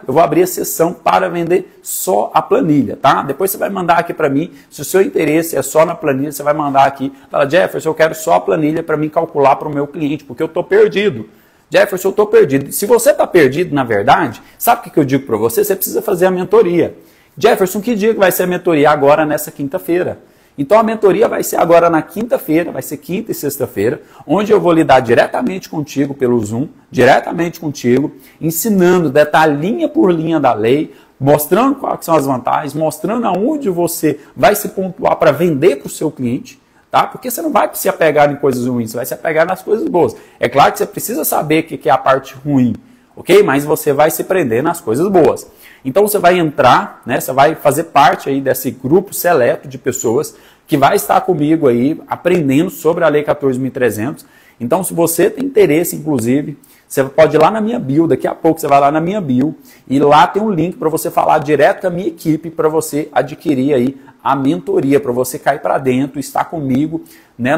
Speaker 1: vender só a planilha, tá? Depois você vai mandar aqui para mim, se o seu interesse é só na planilha, você vai mandar aqui, fala, Jefferson, eu quero só a planilha para mim calcular para o meu cliente, porque eu estou perdido. Jefferson, eu estou perdido. Se você está perdido, na verdade, sabe o que eu digo para você? Você precisa fazer a mentoria. Jefferson, que dia que vai ser a mentoria? Agora, nessa quinta-feira. Então, a mentoria vai ser agora na quinta-feira, vai ser quinta e sexta-feira, onde eu vou lidar diretamente contigo pelo Zoom, diretamente contigo, ensinando detalhinha por linha da lei, mostrando quais são as vantagens, mostrando aonde você vai se pontuar para vender para o seu cliente, tá? Porque você não vai se apegar em coisas ruins, você vai se apegar nas coisas boas. É claro que você precisa saber o que é a parte ruim, ok? Mas você vai se prender nas coisas boas. Então você vai entrar, né, você vai fazer parte aí desse grupo seleto de pessoas que vai estar comigo aí aprendendo sobre a Lei 14.300. Então se você tem interesse, inclusive, você pode ir lá na minha bio, daqui a pouco você vai lá na minha bio e lá tem um link para você falar direto com a minha equipe para você adquirir aí a mentoria, para você cair para dentro, estar comigo, né,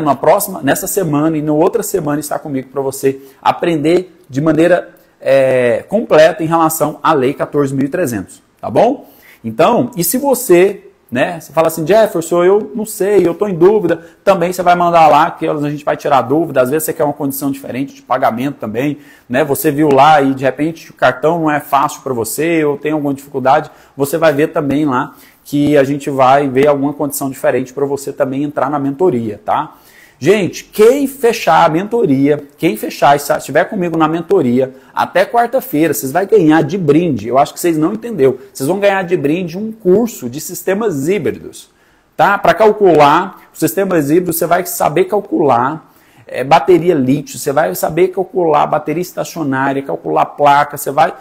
Speaker 1: nessa semana e na outra semana estar comigo para você aprender de maneira completa em relação à Lei 14.300, tá bom? Então, e se você, né, você fala assim, Jefferson, eu não sei, eu estou em dúvida, também você vai mandar lá, que a gente vai tirar dúvida, às vezes você quer uma condição diferente de pagamento também, né, você viu lá e de repente o cartão não é fácil para você, ou tem alguma dificuldade, você vai ver também lá que a gente vai ver alguma condição diferente para você também entrar na mentoria, tá? Gente, quem fechar a mentoria, quem fechar e estiver comigo na mentoria, até quarta-feira, vocês vão ganhar de brinde. Eu acho que vocês não entenderam. Vocês vão ganhar de brinde um curso de sistemas híbridos, tá? Para calcular os sistemas híbridos, você vai saber calcular bateria lítio, você vai saber calcular bateria estacionária, calcular placa, você vai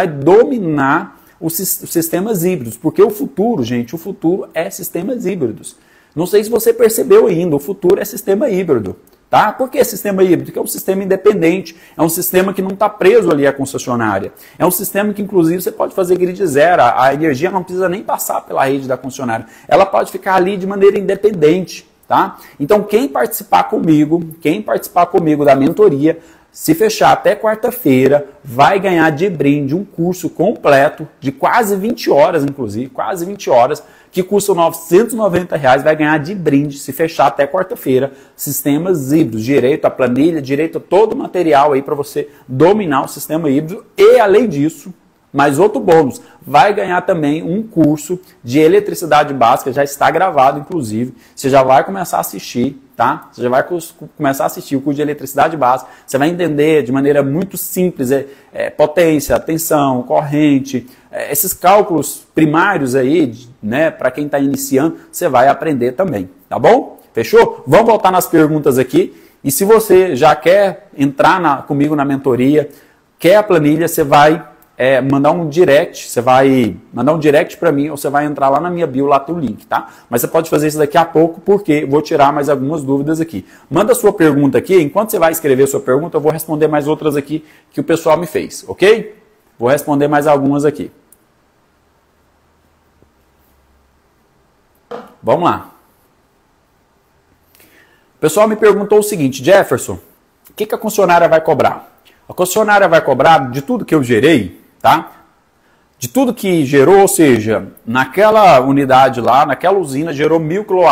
Speaker 1: dominar os sistemas híbridos, porque o futuro, gente, o futuro é sistemas híbridos. Não sei se você percebeu ainda, o futuro é sistema híbrido, tá? Por que sistema híbrido? Porque é um sistema independente, é um sistema que não está preso ali à concessionária. É um sistema que, inclusive, você pode fazer grid zero, a energia não precisa nem passar pela rede da concessionária, ela pode ficar ali de maneira independente, tá? Então, quem participar comigo da mentoria, se fechar até quarta-feira, vai ganhar de brinde um curso completo de quase 20 horas, inclusive, quase 20 horas, que custa R$ 990, vai ganhar de brinde, se fechar até quarta-feira, sistemas híbridos, direito à planilha, direito a todo o material aí para você dominar o sistema híbrido e, além disso, mais outro bônus, vai ganhar também um curso de eletricidade básica, já está gravado, inclusive, você já vai começar a assistir, tá? Você já vai começar a assistir o curso de eletricidade básica, você vai entender de maneira muito simples, potência, tensão, corrente, esses cálculos primários aí, né, para quem está iniciando, você vai aprender também, tá bom? Fechou? Vamos voltar nas perguntas aqui, e se você já quer entrar comigo na mentoria, quer a planilha, você vai mandar um direct, você vai mandar um direct para mim, ou você vai entrar lá na minha bio, lá tem o link, tá? Mas você pode fazer isso daqui a pouco, porque eu vou tirar mais algumas dúvidas aqui. Manda a sua pergunta aqui, enquanto você vai escrever a sua pergunta, eu vou responder mais outras aqui que o pessoal me fez, ok? Vou responder mais algumas aqui. Vamos lá. O pessoal me perguntou o seguinte, Jefferson, o que a concessionária vai cobrar? A concessionária vai cobrar de tudo que eu gerei, tá? De tudo que gerou, ou seja, naquela unidade lá, naquela usina, gerou 1000 kW.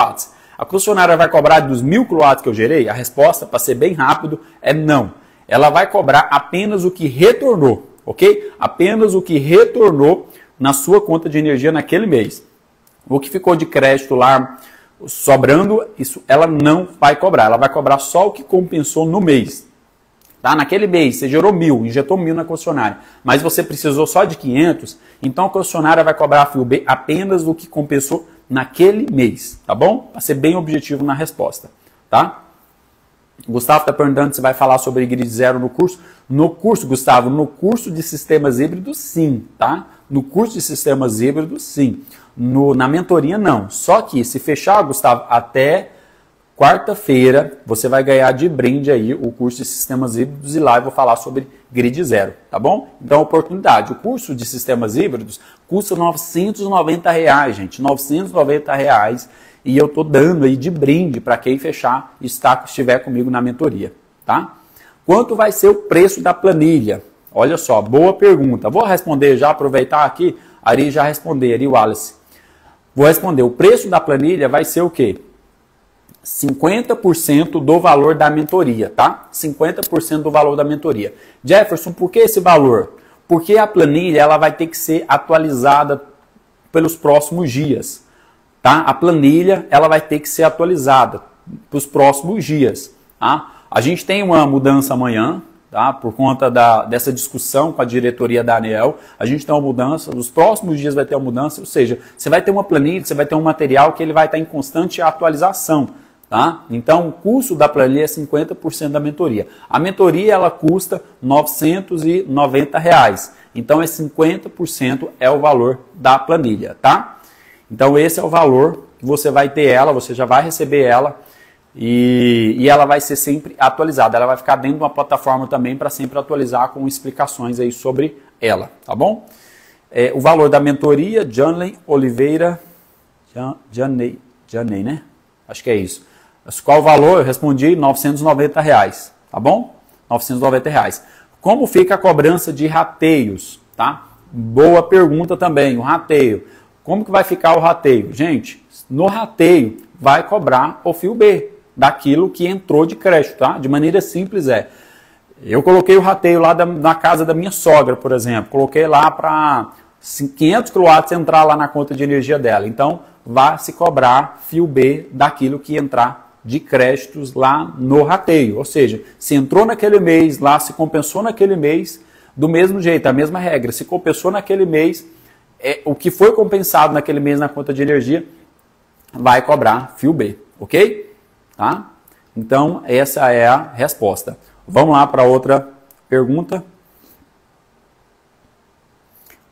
Speaker 1: A concessionária vai cobrar dos 1000 kW que eu gerei? A resposta, para ser bem rápido, é não. Ela vai cobrar apenas o que retornou, ok? Apenas o que retornou na sua conta de energia naquele mês. O que ficou de crédito lá sobrando, isso ela não vai cobrar. Ela vai cobrar só o que compensou no mês. Tá? Naquele mês, você gerou 1000, injetou 1000 na concessionária, mas você precisou só de 500, então a concessionária vai cobrar a FIUB apenas do que compensou naquele mês, tá bom? Para ser bem objetivo na resposta, tá? O Gustavo está perguntando se vai falar sobre grid zero no curso. No curso, Gustavo, no curso de sistemas híbridos, sim, tá? No curso de sistemas híbridos, sim. Na mentoria, não. Só que se fechar, Gustavo, até quarta-feira, você vai ganhar de brinde aí o curso de sistemas híbridos e lá eu vou falar sobre grid zero, tá bom? Então, oportunidade. O curso de sistemas híbridos custa R$ 990, gente. R$ 990. E eu tô dando aí de brinde para quem fechar e estiver comigo na mentoria, tá? Quanto vai ser o preço da planilha? Olha só, boa pergunta. Vou responder já, aproveitar aqui, Ari já responder, Ari Wallace. Vou responder. O preço da planilha vai ser o quê? 50% do valor da mentoria, tá? 50% do valor da mentoria. Jefferson, por que esse valor? Porque a planilha ela vai ter que ser atualizada pelos próximos dias, tá? A planilha ela vai ter que ser atualizada para os próximos dias, tá? A gente tem uma mudança amanhã, tá? Por conta dessa discussão com a diretoria da ANEEL, a gente tem uma mudança, nos próximos dias vai ter uma mudança, ou seja, você vai ter uma planilha, você vai ter um material que ele vai estar em constante atualização. Tá? Então, o custo da planilha é 50% da mentoria. A mentoria ela custa R$ 990. Então, 50% é o valor da planilha. Tá? Então, esse é o valor que você vai ter ela, você já vai receber ela e ela vai ser sempre atualizada. Ela vai ficar dentro de uma plataforma também para sempre atualizar com explicações aí sobre ela. Tá bom? O valor da mentoria, Janley Oliveira, Janey, né? Acho que é isso. Qual o valor? Eu respondi R$ 990, tá bom? R$ 990. Como fica a cobrança de rateios, tá? Boa pergunta também, o rateio. Como que vai ficar o rateio? Gente, no rateio vai cobrar o FIUB daquilo que entrou de crédito, tá? De maneira simples eu coloquei o rateio lá na casa da minha sogra, por exemplo. Coloquei lá para 500 kW entrar lá na conta de energia dela. Então, vai se cobrar fio B daquilo que entrar de créditos lá no rateio. Ou seja, se entrou naquele mês lá, se compensou naquele mês, do mesmo jeito, a mesma regra. Se compensou naquele mês, o que foi compensado naquele mês na conta de energia, vai cobrar fio B, ok? Tá? Então, essa é a resposta. Vamos lá para outra pergunta.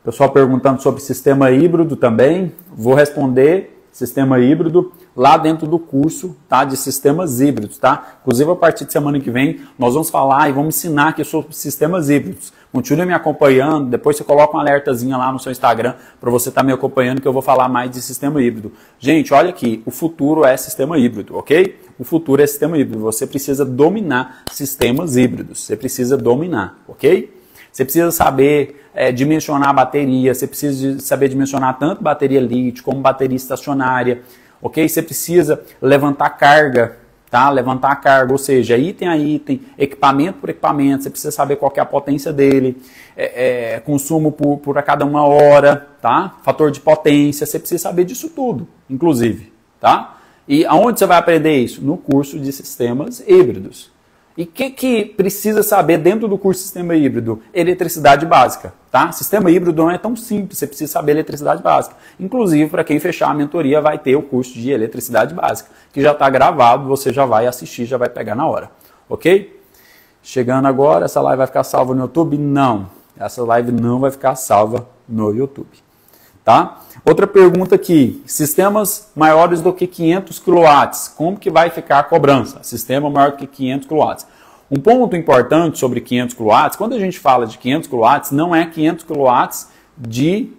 Speaker 1: Pessoal perguntando sobre sistema híbrido também. Vou responder sistema híbrido lá dentro do curso, tá, de sistemas híbridos, tá? Inclusive, a partir de semana que vem, nós vamos falar e vamos ensinar aqui sobre sistemas híbridos. Continue me acompanhando, depois você coloca um alertazinho lá no seu Instagram para você estar me acompanhando que eu vou falar mais de sistema híbrido. Gente, olha aqui, o futuro é sistema híbrido, ok? O futuro é sistema híbrido. Você precisa dominar sistemas híbridos. Você precisa dominar, ok? Você precisa saber dimensionar a bateria, você precisa saber dimensionar tanto bateria lítio como bateria estacionária, ok? Você precisa levantar carga, tá? Levantar a carga, ou seja, item a item, equipamento por equipamento, você precisa saber qual que é a potência dele, consumo por a cada 1 hora, tá? Fator de potência, você precisa saber disso tudo, inclusive, tá? E aonde você vai aprender isso? No curso de sistemas híbridos. E o que precisa saber dentro do curso de sistema híbrido? Eletricidade básica, tá? Sistema híbrido não é tão simples, você precisa saber eletricidade básica. Inclusive, para quem fechar a mentoria, vai ter o curso de eletricidade básica, que já está gravado, você já vai assistir, já vai pegar na hora, ok? Chegando agora, essa live vai ficar salva no YouTube? Não, essa live não vai ficar salva no YouTube, tá? Outra pergunta aqui, sistemas maiores do que 500 kW, como que vai ficar a cobrança? Sistema maior do que 500 kW. Um ponto importante sobre 500 kW, quando a gente fala de 500 kW, não é 500 kW de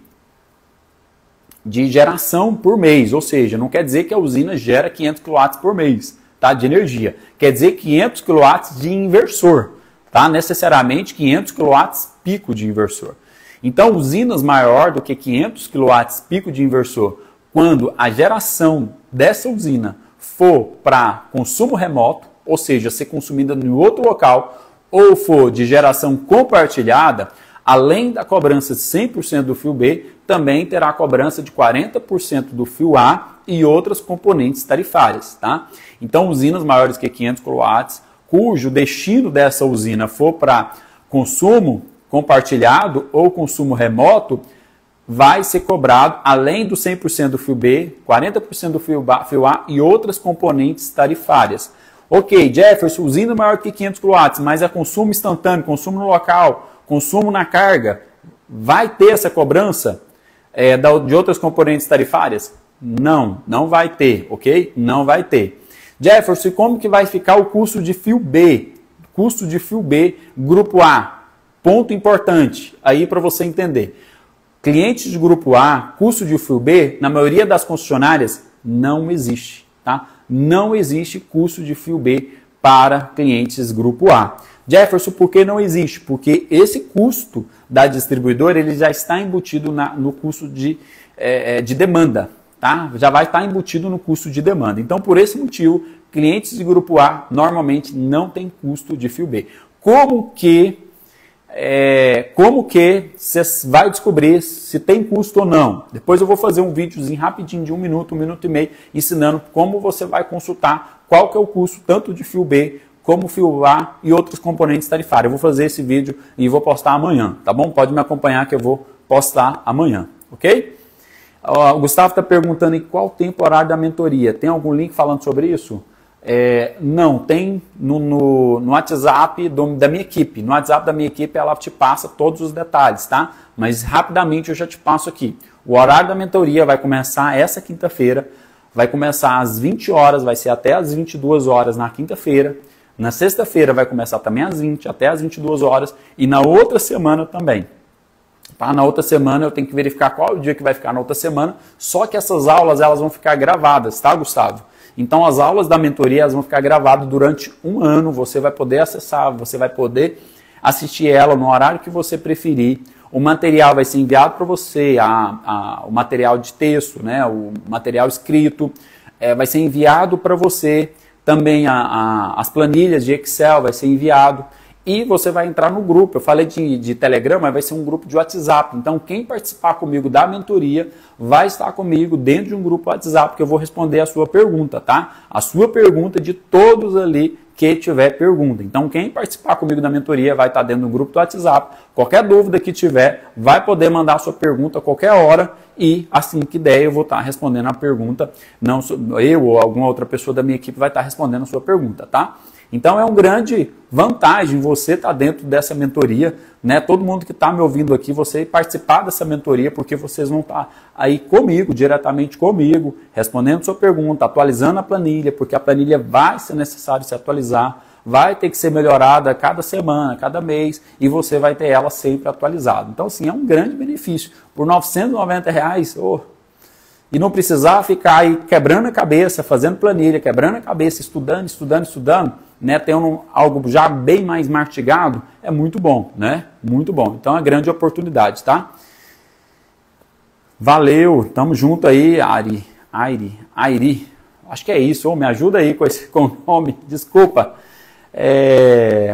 Speaker 1: geração por mês, ou seja, não quer dizer que a usina gera 500 kW por mês, tá, de energia. Quer dizer 500 kW de inversor, tá? Necessariamente 500 kW pico de inversor. Então, usinas maior do que 500 kW pico de inversor, quando a geração dessa usina for para consumo remoto, ou seja, ser consumida em outro local, ou for de geração compartilhada, além da cobrança de 100% do fio B, também terá a cobrança de 40% do fio A e outras componentes tarifárias, tá? Então, usinas maiores que 500 kW, cujo destino dessa usina for para consumo compartilhado ou consumo remoto, vai ser cobrado, além do 100% do fio B, 40% do fio A e outras componentes tarifárias. Ok, Jefferson, usina maior que 500 kW, mas é consumo instantâneo, consumo no local, consumo na carga, vai ter essa cobrança de outras componentes tarifárias? Não, não vai ter, ok? Não vai ter. Jefferson, como que vai ficar o custo de fio B? Custo de fio B, grupo A. Ponto importante aí para você entender. Clientes de grupo A, custo de fio B, na maioria das concessionárias, não existe, tá? Não existe custo de fio B para clientes grupo A. Jefferson, por que não existe? Porque esse custo da distribuidora ele já está embutido no custo de demanda, tá? Já vai estar embutido no custo de demanda. Então, por esse motivo, clientes de grupo A normalmente não tem custo de fio B. Como que você vai descobrir se tem custo ou não? Depois eu vou fazer um videozinho rapidinho de 1 minuto, 1 minuto e meio, ensinando como você vai consultar qual que é o custo tanto de fio B como fio A e outros componentes tarifários. Eu vou fazer esse vídeo e vou postar amanhã, tá bom? Pode me acompanhar que eu vou postar amanhã, ok? O Gustavo está perguntando em qual tempo horário da mentoria. Tem algum link falando sobre isso? Não, tem no WhatsApp da minha equipe. No WhatsApp da minha equipe ela te passa todos os detalhes, tá? Mas rapidamente eu já te passo aqui. O horário da mentoria vai começar essa quinta-feira, vai começar às 20 horas, vai ser até às 22 horas na quinta-feira. Na sexta-feira vai começar também às 20, até às 22 horas e na outra semana também. Tá? Na outra semana eu tenho que verificar qual o dia que vai ficar na outra semana, só que essas aulas elas vão ficar gravadas, tá, Gustavo? Então, as aulas da mentoria elas vão ficar gravadas durante 1 ano, você vai poder acessar, você vai poder assistir ela no horário que você preferir. O material vai ser enviado para você, o material de texto, né, o material escrito, vai ser enviado para você, também as planilhas de Excel vai ser enviado. e você vai entrar no grupo. Eu falei de Telegram, mas vai ser um grupo de WhatsApp. Então, quem participar comigo da mentoria vai estar comigo dentro de um grupo WhatsApp, que eu vou responder a sua pergunta, tá? A sua pergunta de todos ali que tiver pergunta. Então, quem participar comigo da mentoria vai estar dentro do grupo do WhatsApp. Qualquer dúvida que tiver, vai poder mandar a sua pergunta a qualquer hora e assim que der eu vou estar respondendo a pergunta. Não eu ou alguma outra pessoa da minha equipe vai estar respondendo a sua pergunta, tá? Então é uma grande vantagem você estar dentro dessa mentoria, né? Todo mundo que está me ouvindo aqui, você participar dessa mentoria, porque vocês vão estar aí comigo, diretamente comigo, respondendo sua pergunta, atualizando a planilha, porque a planilha vai ser necessário se atualizar, vai ter que ser melhorada cada semana, cada mês, e você vai ter ela sempre atualizada. Então, assim, é um grande benefício. Por R$ 990, e não precisar ficar aí quebrando a cabeça, fazendo planilha, quebrando a cabeça, estudando, né, tendo algo já bem mais mastigado, é muito bom, né? Muito bom. Então é uma grande oportunidade, tá? Valeu, tamo junto aí, Airi. Acho que é isso, me ajuda aí com o nome, desculpa.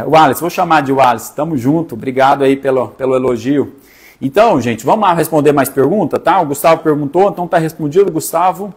Speaker 1: Wallace, vou chamar de Wallace, tamo junto, obrigado aí pelo elogio. Então, gente, vamos lá responder mais perguntas, tá? O Gustavo perguntou, então tá respondido, Gustavo.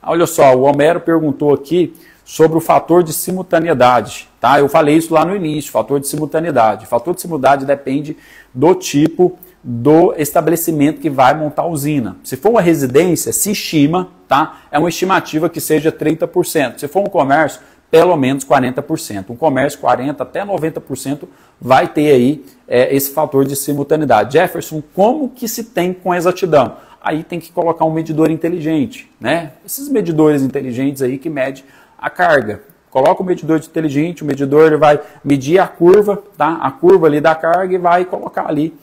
Speaker 1: Olha só, o Homero perguntou aqui sobre o fator de simultaneidade, tá? Eu falei isso lá no início, fator de simultaneidade. O fator de simultaneidade depende do tipo do estabelecimento que vai montar a usina. Se for uma residência, se estima, tá? É uma estimativa que seja 30%. Se for um comércio, pelo menos 40%. Um comércio, 40% até 90% vai ter aí esse fator de simultaneidade. Jefferson, como que se tem com exatidão? Aí tem que colocar um medidor inteligente, né? Esses medidores inteligentes aí que medem a carga. Coloca o medidor inteligente, o medidor ele vai medir a curva, tá? A curva ali da carga e vai colocar ali,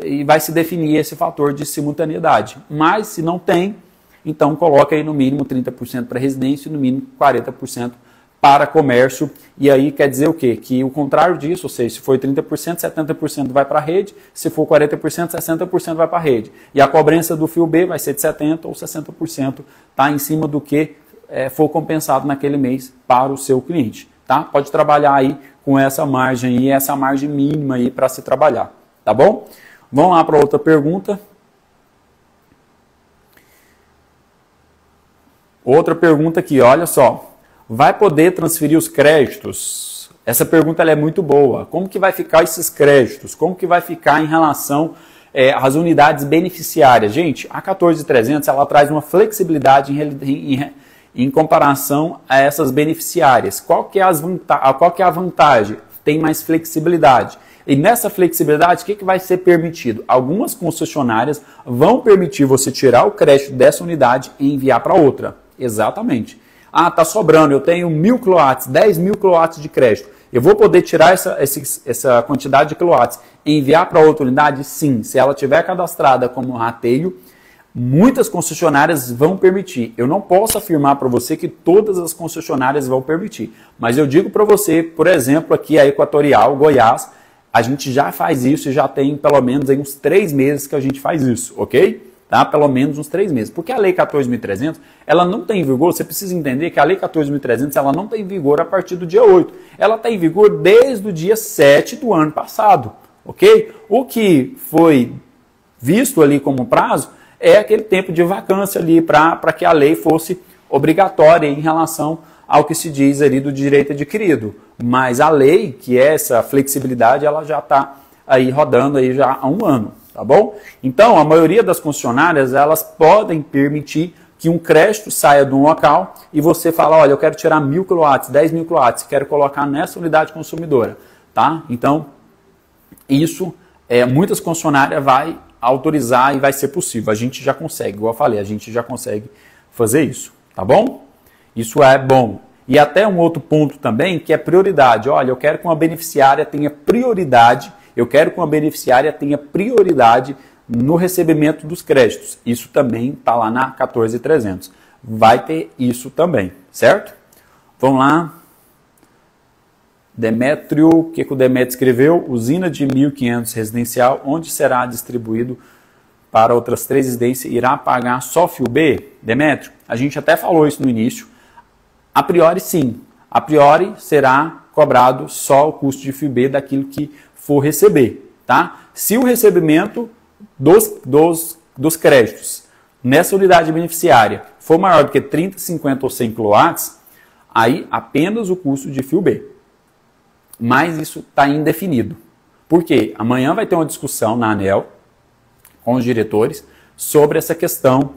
Speaker 1: e vai se definir esse fator de simultaneidade. Mas se não tem, então coloca aí no mínimo 30% para residência e no mínimo 40% para comércio. E aí quer dizer o quê? Que o contrário disso, ou seja, se for 30%, 70% vai para a rede, se for 40%, 60% vai para a rede. E a cobrança do fio B vai ser de 70% ou 60%, tá? Em cima do que for compensado naquele mês para o seu cliente. Tá? Pode trabalhar aí com essa margem e essa margem mínima aí para se trabalhar. Tá bom? Vamos lá para outra pergunta. Outra pergunta aqui, olha só. Vai poder transferir os créditos? Essa pergunta ela é muito boa. Como que vai ficar esses créditos? Como que vai ficar em relação às unidades beneficiárias? Gente, a 14300 ela traz uma flexibilidade em comparação a essas beneficiárias. Qual que é a vantagem? Tem mais flexibilidade. E nessa flexibilidade, o que vai ser permitido? Algumas concessionárias vão permitir você tirar o crédito dessa unidade e enviar para outra. Exatamente. Ah, tá sobrando, eu tenho 1000 kW, 10.000 kW de crédito. Eu vou poder tirar essa quantidade de quilowatts e enviar para outra unidade? Sim. Se ela tiver cadastrada como rateio, muitas concessionárias vão permitir. Eu não posso afirmar para você que todas as concessionárias vão permitir. Mas eu digo para você, por exemplo, aqui a Equatorial, Goiás, a gente já faz isso e já tem pelo menos aí uns 3 meses que a gente faz isso, ok? Tá? Pelo menos uns 3 meses. Porque a Lei 14.300, ela não tem vigor, você precisa entender que a Lei 14.300, ela não tem vigor a partir do dia 8. Ela está em vigor desde o dia 7 do ano passado, ok? O que foi visto ali como prazo é aquele tempo de vacância ali para que a lei fosse obrigatória em relação ao que se diz ali do direito adquirido. Mas a lei, que é essa flexibilidade, ela já está aí rodando aí já há 1 ano, tá bom? Então, a maioria das concessionárias, elas podem permitir que um crédito saia de um local e você fala, olha, eu quero tirar 1000 kW, 10.000 kW, quero colocar nessa unidade consumidora, tá? Então, isso, muitas concessionárias vai autorizar e vai ser possível. A gente já consegue, igual eu falei, a gente já consegue fazer isso, tá bom? Isso é bom. E até um outro ponto também, que é prioridade. Olha, eu quero que uma beneficiária tenha prioridade, no recebimento dos créditos. Isso também está lá na 14.300. Vai ter isso também, certo? Vamos lá. Demétrio, o que o Demétrio escreveu? Usina de 1.500 residencial, onde será distribuído para outras 3 residências, irá pagar só fio B? Demétrio, a gente até falou isso no início. A priori, sim. A priori, será cobrado só o custo de FIUB daquilo que for receber, tá? Se o recebimento dos créditos nessa unidade beneficiária for maior do que 30, 50 ou 100 kW, aí apenas o custo de FIUB. Mas isso está indefinido. Por quê? Amanhã vai ter uma discussão na ANEEL com os diretores sobre essa questão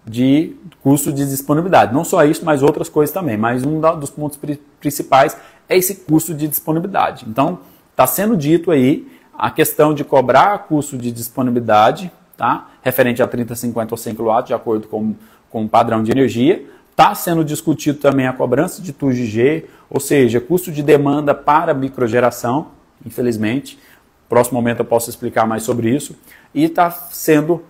Speaker 1: de custo de disponibilidade. Não só isso, mas outras coisas também. Mas um dos pontos principais é esse custo de disponibilidade. Então, está sendo dito aí a questão de cobrar custo de disponibilidade, tá? Referente a 30, 50 ou 100 kW, de acordo com o padrão de energia. Está sendo discutido também a cobrança de TUGG, ou seja, custo de demanda para microgeração, infelizmente. No próximo momento eu posso explicar mais sobre isso. E está sendo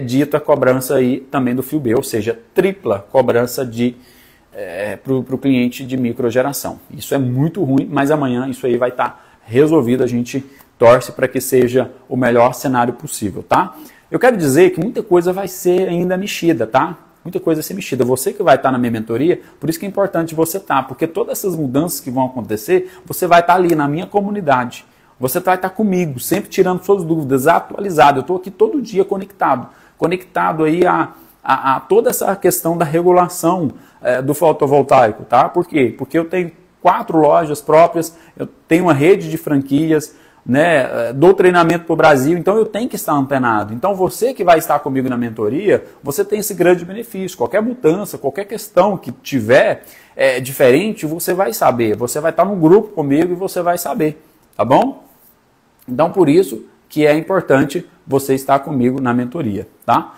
Speaker 1: dita a cobrança aí também do FIUB, ou seja, tripla cobrança para o cliente de microgeração. Isso é muito ruim, mas amanhã isso aí vai estar resolvido. A gente torce para que seja o melhor cenário possível, tá? Eu quero dizer que muita coisa vai ser ainda mexida, tá? Muita coisa vai ser mexida. Você que vai estar na minha mentoria, por isso que é importante você estar, porque todas essas mudanças que vão acontecer, você vai estar ali na minha comunidade. Você vai estar comigo, sempre tirando suas dúvidas, atualizado. Eu estou aqui todo dia conectado aí a toda essa questão da regulação do fotovoltaico, tá? Por quê? Porque eu tenho 4 lojas próprias, eu tenho uma rede de franquias, né, dou treinamento para o Brasil, então eu tenho que estar antenado. Então você que vai estar comigo na mentoria, você tem esse grande benefício. Qualquer mudança, qualquer questão que tiver diferente, você vai saber. Você vai estar no grupo comigo e você vai saber, tá bom? Então por isso que é importante você estar comigo na mentoria, tá?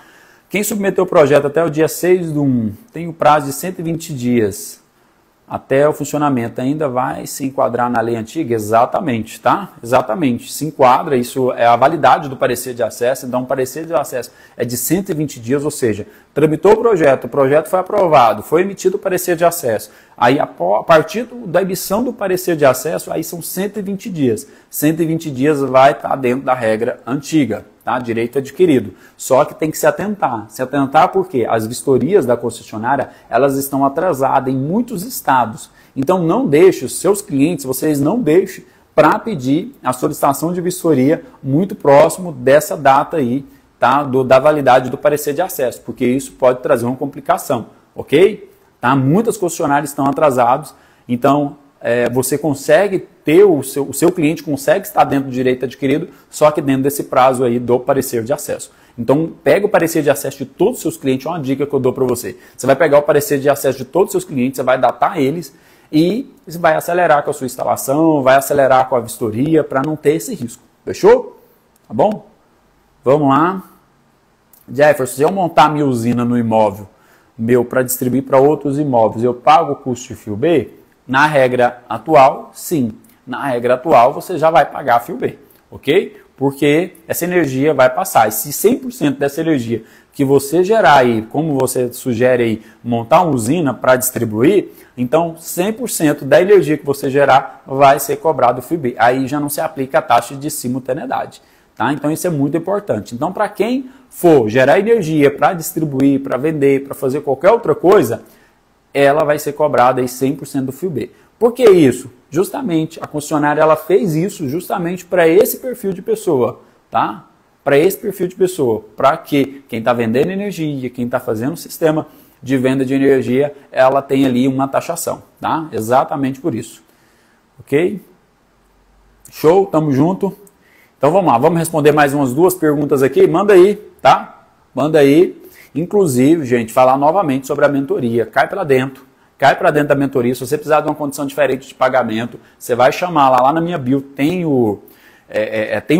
Speaker 1: Quem submeteu o projeto até o dia 6/1 tem o prazo de 120 dias até o funcionamento, ainda vai se enquadrar na lei antiga? Exatamente, tá? Exatamente, se enquadra, isso é a validade do parecer de acesso, então o parecer de acesso é de 120 dias, ou seja, tramitou o projeto foi aprovado, foi emitido o parecer de acesso, aí a partir da emissão do parecer de acesso, aí são 120 dias. 120 dias vai estar dentro da regra antiga, tá? Direito adquirido. Só que tem que se atentar. Se atentar porque as vistorias da concessionária, elas estão atrasadas em muitos estados. Então não deixe os seus clientes, vocês não deixem para pedir a solicitação de vistoria muito próximo dessa data aí, tá? Da validade do parecer de acesso, porque isso pode trazer uma complicação, ok? Tá? Muitas concessionárias estão atrasados, então você consegue ter, o seu cliente consegue estar dentro do direito adquirido, só que dentro desse prazo aí do parecer de acesso. Então, pega o parecer de acesso de todos os seus clientes, é uma dica que eu dou para você. Você vai pegar o parecer de acesso de todos os seus clientes, você vai datar eles e você vai acelerar com a sua instalação, vai acelerar com a vistoria para não ter esse risco. Fechou? Tá bom? Vamos lá. Jefferson, se eu montar minha usina no imóvel meu para distribuir para outros imóveis, eu pago o custo de FIUB? Na regra atual, sim. Na regra atual, você já vai pagar a FIUB, ok? Porque essa energia vai passar. E se 100% dessa energia que você gerar aí, como você sugere aí, montar uma usina para distribuir, então 100% da energia que você gerar vai ser cobrado o FIUB. Aí já não se aplica a taxa de simultaneidade, tá? Então isso é muito importante. Então para quem for gerar energia para distribuir, para vender, para fazer qualquer outra coisa, ela vai ser cobrada aí 100% do FIUB. Por que isso? Justamente, a concessionária ela fez isso justamente para esse perfil de pessoa, tá? Para esse perfil de pessoa, para que quem está vendendo energia, quem está fazendo o sistema de venda de energia, ela tenha ali uma taxação, tá? Exatamente por isso. Ok? Show? Tamo junto? Então vamos lá, vamos responder mais umas 2 perguntas aqui. Manda aí, tá? Manda aí. Inclusive, gente, falar novamente sobre a mentoria. Cai para dentro da mentoria. Se você precisar de uma condição diferente de pagamento, você vai chamar lá na minha bio, tem o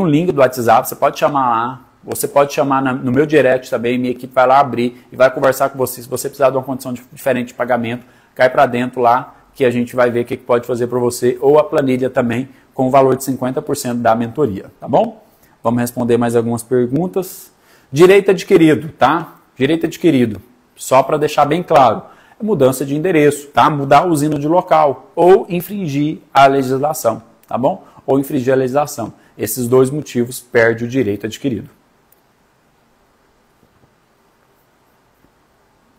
Speaker 1: link do WhatsApp, você pode chamar lá, você pode chamar no meu direct também, minha equipe vai lá abrir e vai conversar com você. Se você precisar de uma condição diferente de pagamento, cai para dentro lá, que a gente vai ver o que pode fazer para você, ou a planilha também, com o valor de 50% da mentoria, tá bom? Vamos responder mais algumas perguntas. Direito adquirido, tá? Direito adquirido, só para deixar bem claro, é mudança de endereço, tá? Mudar a usina de local ou infringir a legislação, tá bom? Ou infringir a legislação. Esses 2 motivos perde o direito adquirido.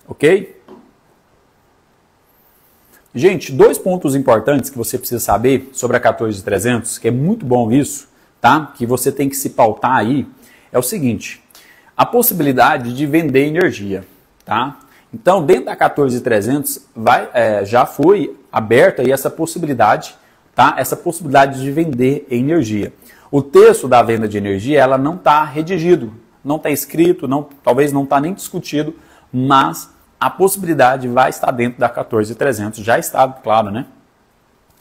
Speaker 1: Ok? Gente, dois pontos importantes que você precisa saber sobre a 14300, que é muito bom isso, tá? Que você tem que se pautar aí, é o seguinte, a possibilidade de vender energia, tá? Então, dentro da 14300 já foi aberta aí essa possibilidade, tá? Essa possibilidade de vender energia. O texto da venda de energia, ela não está redigido, não está escrito, talvez não está nem discutido, mas a possibilidade vai estar dentro da 14300, já está, claro, né?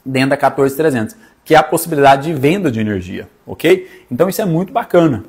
Speaker 1: Dentro da 14300, que é a possibilidade de venda de energia, ok? Então isso é muito bacana,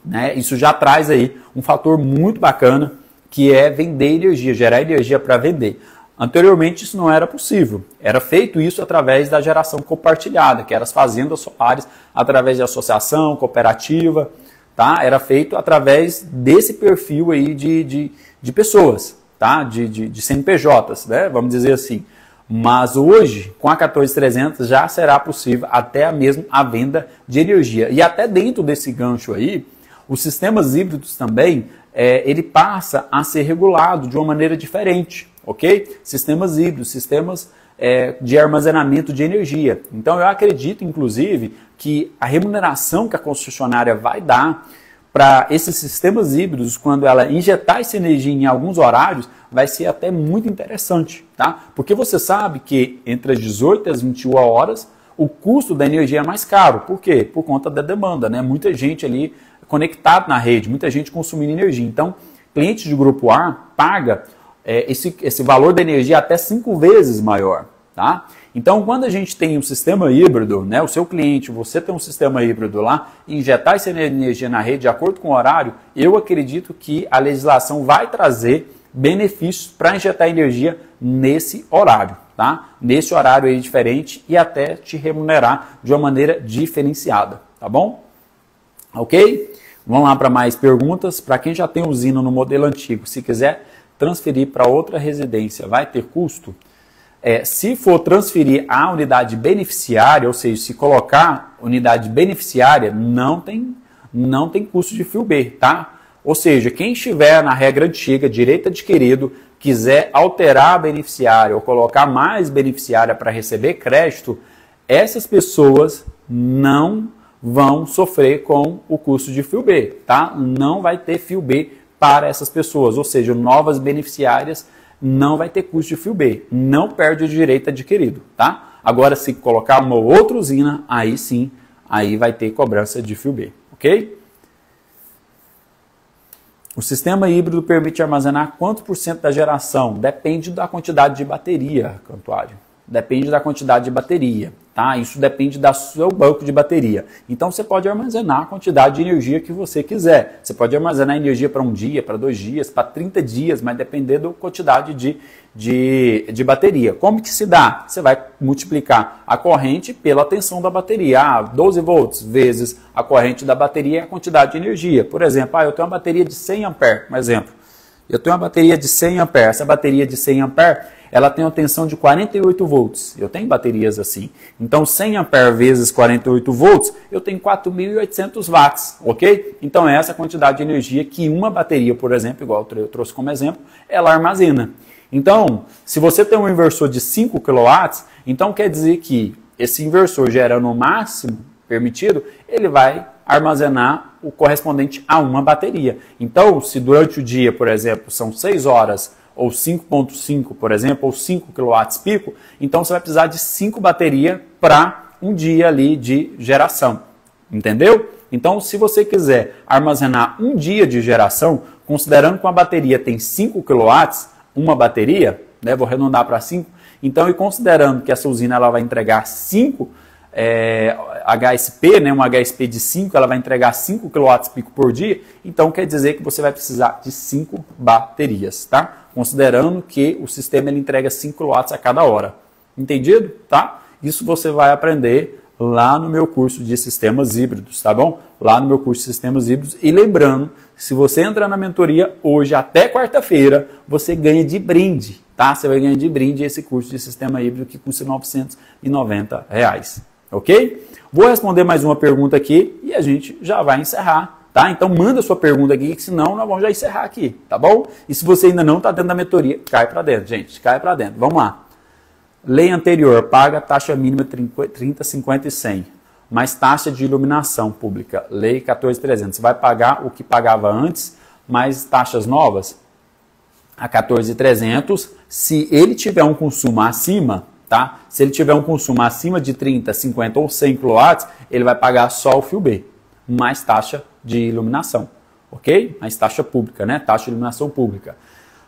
Speaker 1: né? Isso já traz aí um fator muito bacana, que é vender energia, gerar energia para vender. Anteriormente isso não era possível, era feito isso através da geração compartilhada, que eram as fazendas solares, através de associação, cooperativa, tá? Era feito através desse perfil aí de pessoas, tá? De CNPJs, né? Vamos dizer assim. Mas hoje, com a 14300, já será possível até mesmo a venda de energia. E até dentro desse gancho aí, os sistemas híbridos também, ele passa a ser regulado de uma maneira diferente, ok? Sistemas híbridos, sistemas de armazenamento de energia. Então eu acredito, inclusive, que a remuneração que a concessionária vai dar para esses sistemas híbridos, quando ela injetar essa energia em alguns horários, vai ser até muito interessante, tá? Porque você sabe que entre as 18 e as 21 horas, o custo da energia é mais caro. Por quê? Por conta da demanda, né? Muita gente ali conectada na rede, muita gente consumindo energia. Então, cliente de grupo A paga esse valor da energia até 5 vezes maior, tá? Então, quando a gente tem um sistema híbrido, né, o seu cliente, você tem um sistema híbrido lá, injetar essa energia na rede de acordo com o horário, eu acredito que a legislação vai trazer benefícios para injetar energia nesse horário, tá? Nesse horário aí diferente e até te remunerar de uma maneira diferenciada, tá bom? Ok? Vamos lá para mais perguntas. Para quem já tem usina no modelo antigo, se quiser transferir para outra residência, vai ter custo? Se for transferir a unidade beneficiária, ou seja, se colocar unidade beneficiária, não tem custo de fio B, tá? Ou seja, quem estiver na regra antiga, direito adquirido, quiser alterar a beneficiária ou colocar mais beneficiária para receber crédito, essas pessoas não vão sofrer com o custo de fio B, tá? Não vai ter fio B para essas pessoas, ou seja, novas beneficiárias não vai ter custo de fio B, não perde o direito adquirido, tá? Agora, se colocar uma outra usina, aí sim, aí vai ter cobrança de fio B, ok? O sistema híbrido permite armazenar quantos por cento da geração? Depende da quantidade de bateria, Cantuário. Depende da quantidade de bateria, tá? Isso depende do seu banco de bateria. Então você pode armazenar a quantidade de energia que você quiser. Você pode armazenar energia para um dia, para 2 dias, para 30 dias, mas depender da quantidade de bateria. Como que se dá? Você vai multiplicar a corrente pela tensão da bateria. 12 volts vezes a corrente da bateria é a quantidade de energia. Por exemplo, eu tenho uma bateria de 100 amperes, um exemplo. Eu tenho uma bateria de 100 amperes. Essa bateria de 100 amperes, ela tem uma tensão de 48 volts. Eu tenho baterias assim. Então, 100 amperes vezes 48 volts, eu tenho 4.800 watts, ok? Então, é essa quantidade de energia que uma bateria, por exemplo, igual eu trouxe como exemplo, ela armazena. Então, se você tem um inversor de 5 kW, então quer dizer que esse inversor gerando o máximo permitido, ele vai armazenar o correspondente a uma bateria. Então, se durante o dia, por exemplo, são 6 horas, ou 5.5, por exemplo, ou 5 kW pico, então você vai precisar de 5 baterias para um dia ali de geração. Entendeu? Então, se você quiser armazenar um dia de geração, considerando que uma bateria tem 5 kW, uma bateria, né, vou arredondar para 5, então, e considerando que essa usina ela vai entregar 5 HSP, né, uma HSP de 5, ela vai entregar 5 kW pico por dia, então quer dizer que você vai precisar de 5 baterias, tá? Considerando que o sistema ele entrega 5 kW a cada hora. Entendido? Tá? Isso você vai aprender lá no meu curso de sistemas híbridos, tá bom? Lá no meu curso de sistemas híbridos. E lembrando, se você entrar na mentoria hoje até quarta-feira, você ganha de brinde, tá? Você vai ganhar de brinde esse curso de sistema híbrido que custa R$ 990. Ok? Vou responder mais uma pergunta aqui e a gente já vai encerrar. Tá? Então manda sua pergunta aqui, que senão nós vamos já encerrar aqui, tá bom? E se você ainda não está dentro da mentoria, cai para dentro, gente, cai para dentro. Vamos lá. Lei anterior, paga taxa mínima 30, 50 e 100. Mais taxa de iluminação pública, lei 14.300. Você vai pagar o que pagava antes, mais taxas novas, a 14.300. Se ele tiver um consumo acima, tá? Se ele tiver um consumo acima de 30, 50 ou 100 kW, ele vai pagar só o fio B, mais taxa de iluminação, ok? Mais taxa pública, né? Taxa de iluminação pública.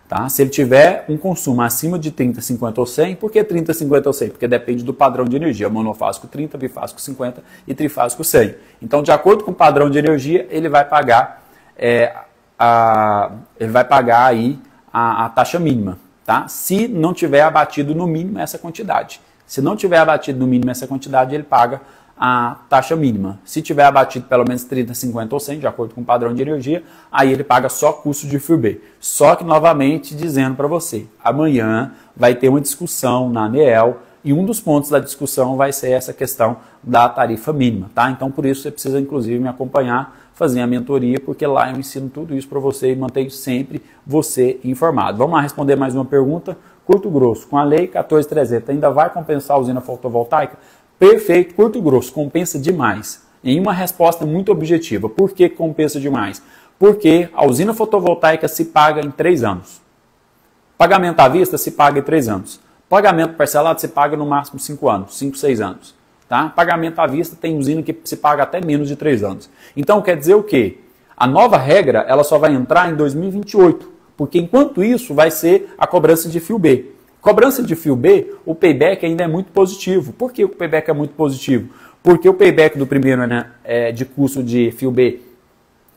Speaker 1: Tá? Se ele tiver um consumo acima de 30, 50 ou 100, por que 30, 50 ou 100? Porque depende do padrão de energia, monofásico 30, bifásico 50 e trifásico 100. Então, de acordo com o padrão de energia, ele vai pagar, aí a taxa mínima, tá? Se não tiver abatido no mínimo essa quantidade. Se não tiver abatido no mínimo essa quantidade, ele paga a taxa mínima. Se tiver abatido pelo menos 30, 50 ou 100, de acordo com o padrão de energia, aí ele paga só custo de fio B. Só que, novamente, dizendo para você, amanhã vai ter uma discussão na ANEEL e um dos pontos da discussão vai ser essa questão da tarifa mínima, tá? Então, por isso, você precisa, inclusive, me acompanhar, fazer a mentoria, porque lá eu ensino tudo isso para você e mantenho sempre você informado. Vamos lá responder mais uma pergunta, curto e grosso. Com a lei 14.300, ainda vai compensar a usina fotovoltaica? Perfeito, curto e grosso, compensa demais. Em uma resposta muito objetiva. Por que compensa demais? Porque a usina fotovoltaica se paga em 3 anos. Pagamento à vista se paga em 3 anos. Pagamento parcelado se paga no máximo 5 anos, 5, 6 anos. Tá? Pagamento à vista tem usina que se paga até menos de 3 anos. Então quer dizer o quê? A nova regra ela só vai entrar em 2028, porque enquanto isso vai ser a cobrança de fio B. Cobrança de fio B, o payback ainda é muito positivo. Por que o payback é muito positivo? Porque o payback do primeiro ano de custo de fio B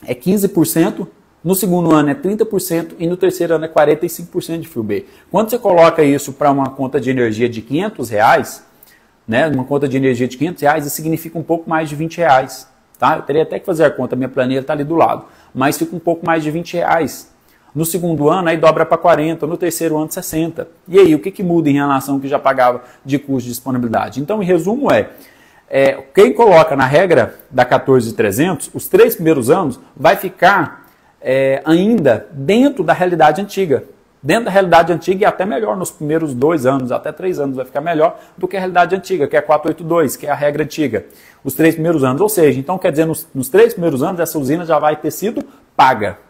Speaker 1: é 15%, no segundo ano é 30% e no terceiro ano é 45% de fio B. Quando você coloca isso para uma conta de energia de R$500, né, uma conta de energia de R$500, isso significa um pouco mais de R$20. Tá? Eu teria até que fazer a conta, minha planilha está ali do lado, mas fica um pouco mais de R$20. No segundo ano, aí dobra para 40, no terceiro ano, 60. E aí, o que muda em relação ao que já pagava de custo de disponibilidade? Então, em resumo, quem coloca na regra da 14.300, os 3 primeiros anos vai ficar ainda dentro da realidade antiga. Dentro da realidade antiga e até melhor nos primeiros 2 anos, até 3 anos vai ficar melhor do que a realidade antiga, que é a 482, que é a regra antiga. Os 3 primeiros anos, ou seja, então quer dizer, nos 3 primeiros anos essa usina já vai ter sido paga.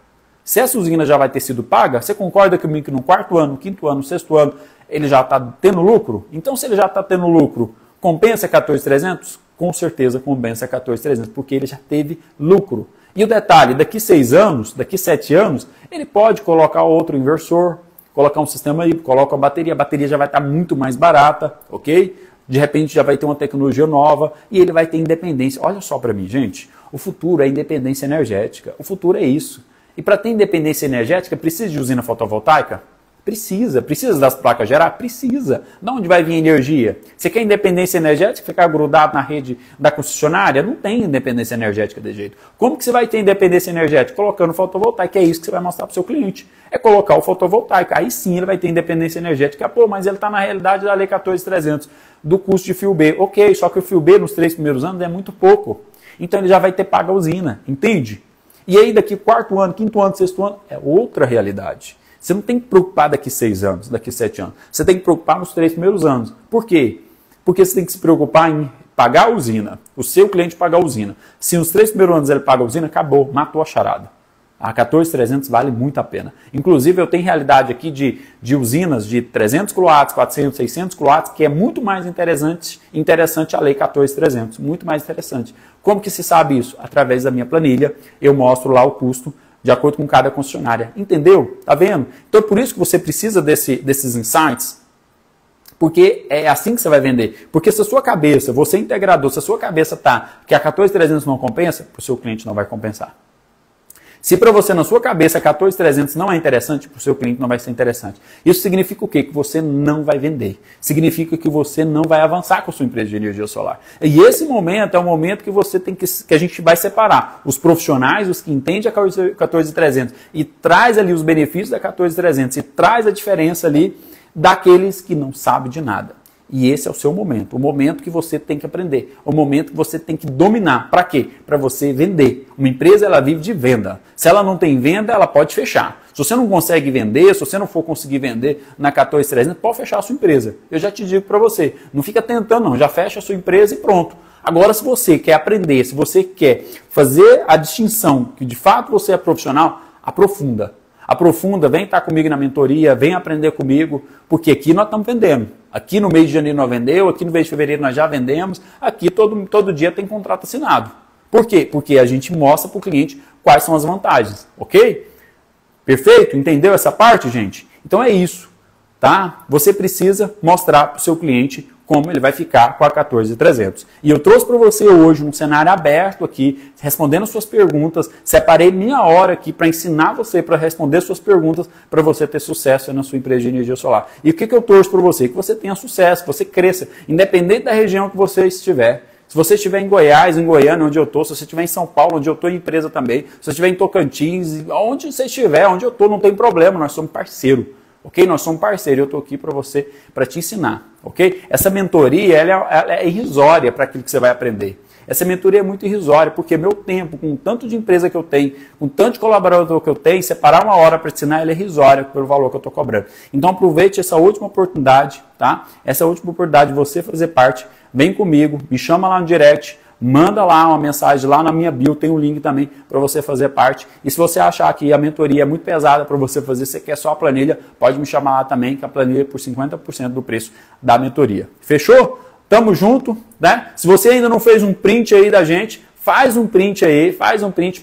Speaker 1: Se essa usina já vai ter sido paga, você concorda comigo que no 4º ano, no 5º ano, no 6º ano, ele já está tendo lucro? Então, se ele já está tendo lucro, compensa 14.300? Com certeza compensa 14.300, porque ele já teve lucro. E o detalhe, daqui 6 anos, daqui 7 anos, ele pode colocar outro inversor, colocar um sistema aí, coloca a bateria já vai estar muito mais barata, ok? De repente já vai ter uma tecnologia nova e ele vai ter independência. Olha só para mim, gente, o futuro é independência energética, o futuro é isso. E para ter independência energética, precisa de usina fotovoltaica? Precisa. Precisa das placas gerar? Precisa. De onde vai vir a energia? Você quer independência energética? Ficar grudado na rede da concessionária? Não tem independência energética de jeito. Como que você vai ter independência energética? Colocando fotovoltaica. É isso que você vai mostrar para o seu cliente. É colocar o fotovoltaico. Aí sim ele vai ter independência energética. Pô, mas ele está na realidade da lei 14.300, do custo de fio B. Ok, só que o fio B nos 3 primeiros anos é muito pouco. Então ele já vai ter paga a usina. Entende? E aí daqui 4º ano, 5º ano, 6º ano, é outra realidade. Você não tem que preocupar daqui 6 anos, daqui 7 anos. Você tem que preocupar nos 3 primeiros anos. Por quê? Porque você tem que se preocupar em pagar a usina, o seu cliente pagar a usina. Se nos 3 primeiros anos ele paga a usina, acabou, matou a charada. A 14.300 vale muito a pena. Inclusive eu tenho realidade aqui de usinas de 300 kW, 400, 600 kW, que é muito mais interessante a lei 14.300, muito mais interessante. Como que se sabe isso? Através da minha planilha, eu mostro lá o custo de acordo com cada concessionária. Entendeu? Tá vendo? Então por isso que você precisa desses insights, porque é assim que você vai vender. Porque se a sua cabeça, você integrador, se a sua cabeça tá que a 14.300 não compensa, para o seu cliente não vai compensar. Se para você, na sua cabeça, 14.300 não é interessante, para o seu cliente não vai ser interessante. Isso significa o quê? Que você não vai vender. Significa que você não vai avançar com a sua empresa de energia solar. E esse momento é o momento que você tem que a gente vai separar os profissionais, os que entendem a 14.300 e traz ali os benefícios da 14.300 e traz a diferença ali daqueles que não sabem de nada. E esse é o seu momento, o momento que você tem que aprender, o momento que você tem que dominar. Para quê? Para você vender. Uma empresa, ela vive de venda. Se ela não tem venda, ela pode fechar. Se você não consegue vender, se você não for conseguir vender na 14.300, pode fechar a sua empresa. Eu já te digo para você, não fica tentando não, já fecha a sua empresa e pronto. Agora, se você quer aprender, se você quer fazer a distinção que de fato você é profissional, aprofunda. Aprofunda, vem estar comigo na mentoria, vem aprender comigo, porque aqui nós estamos vendendo. Aqui no mês de janeiro nós vendemos, aqui no mês de fevereiro nós já vendemos, aqui todo dia tem contrato assinado. Por quê? Porque a gente mostra para o cliente quais são as vantagens, ok? Perfeito? Entendeu essa parte, gente? Então é isso, tá? Você precisa mostrar para o seu cliente como ele vai ficar com a 14.300. E eu trouxe para você hoje um cenário aberto aqui, respondendo suas perguntas. Separei minha hora aqui para ensinar você, para responder suas perguntas, para você ter sucesso na sua empresa de energia solar. E o que eu torço para você? Que você tenha sucesso, que você cresça, independente da região que você estiver. Se você estiver em Goiás, em Goiânia, onde eu estou, se você estiver em São Paulo, onde eu estou em empresa também, se você estiver em Tocantins, onde você estiver, onde eu estou, não tem problema, nós somos parceiro. Ok? Nós somos parceiros, eu estou aqui para você, para te ensinar, ok? Essa mentoria, ela é irrisória para aquilo que você vai aprender. Essa mentoria é muito irrisória, porque meu tempo, com o tanto de empresa que eu tenho, com o tanto de colaborador que eu tenho, separar uma hora para te ensinar, ela é irrisória pelo valor que eu estou cobrando. Então aproveite essa última oportunidade, tá? Essa última oportunidade de você fazer parte, vem comigo, me chama lá no direct, manda lá uma mensagem lá na minha bio, tem um link também para você fazer parte. E se você achar que a mentoria é muito pesada para você fazer, você quer só a planilha, pode me chamar lá também, que a planilha é por 50% do preço da mentoria. Fechou? Tamo junto, né? Se você ainda não fez um print aí da gente, faz um print aí,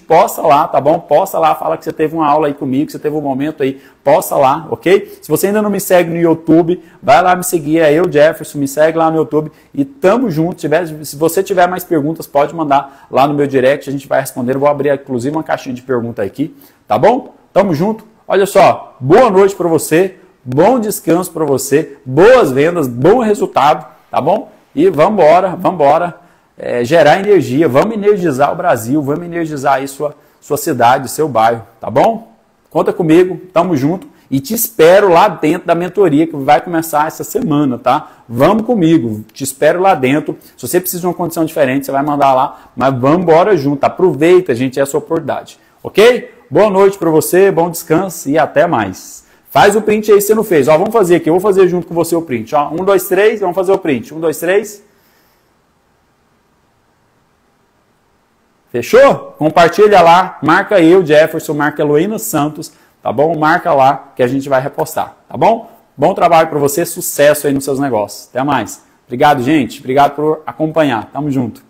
Speaker 1: posta lá, tá bom? Posta lá, fala que você teve uma aula aí comigo, que você teve um momento aí, posta lá, ok? Se você ainda não me segue no YouTube, vai lá me seguir, é eu, Jefferson, me segue lá no YouTube e tamo junto. Se você tiver mais perguntas, pode mandar lá no meu direct, a gente vai responder. Eu vou abrir, inclusive, uma caixinha de pergunta aqui, tá bom? Tamo junto. Olha só, boa noite para você, bom descanso para você, boas vendas, bom resultado, tá bom? E vamos embora. Gerar energia, vamos energizar o Brasil, vamos energizar aí sua cidade, seu bairro, tá bom? Conta comigo, tamo junto e te espero lá dentro da mentoria que vai começar essa semana, tá? Vamos comigo, te espero lá dentro. Se você precisa de uma condição diferente, você vai mandar lá, mas vamos embora junto, aproveita, gente, essa oportunidade, ok? Boa noite para você, bom descanso e até mais. Faz o print aí se você não fez, ó, vamos fazer aqui, eu vou fazer junto com você o print, ó, 1, 2, 3, vamos fazer o print, 1, 2, 3... Fechou? Compartilha lá, marca eu, Jefferson, marca Heloína Santos, tá bom? Marca lá que a gente vai repostar, tá bom? Bom trabalho para você, sucesso aí nos seus negócios. Até mais. Obrigado, gente. Obrigado por acompanhar. Tamo junto.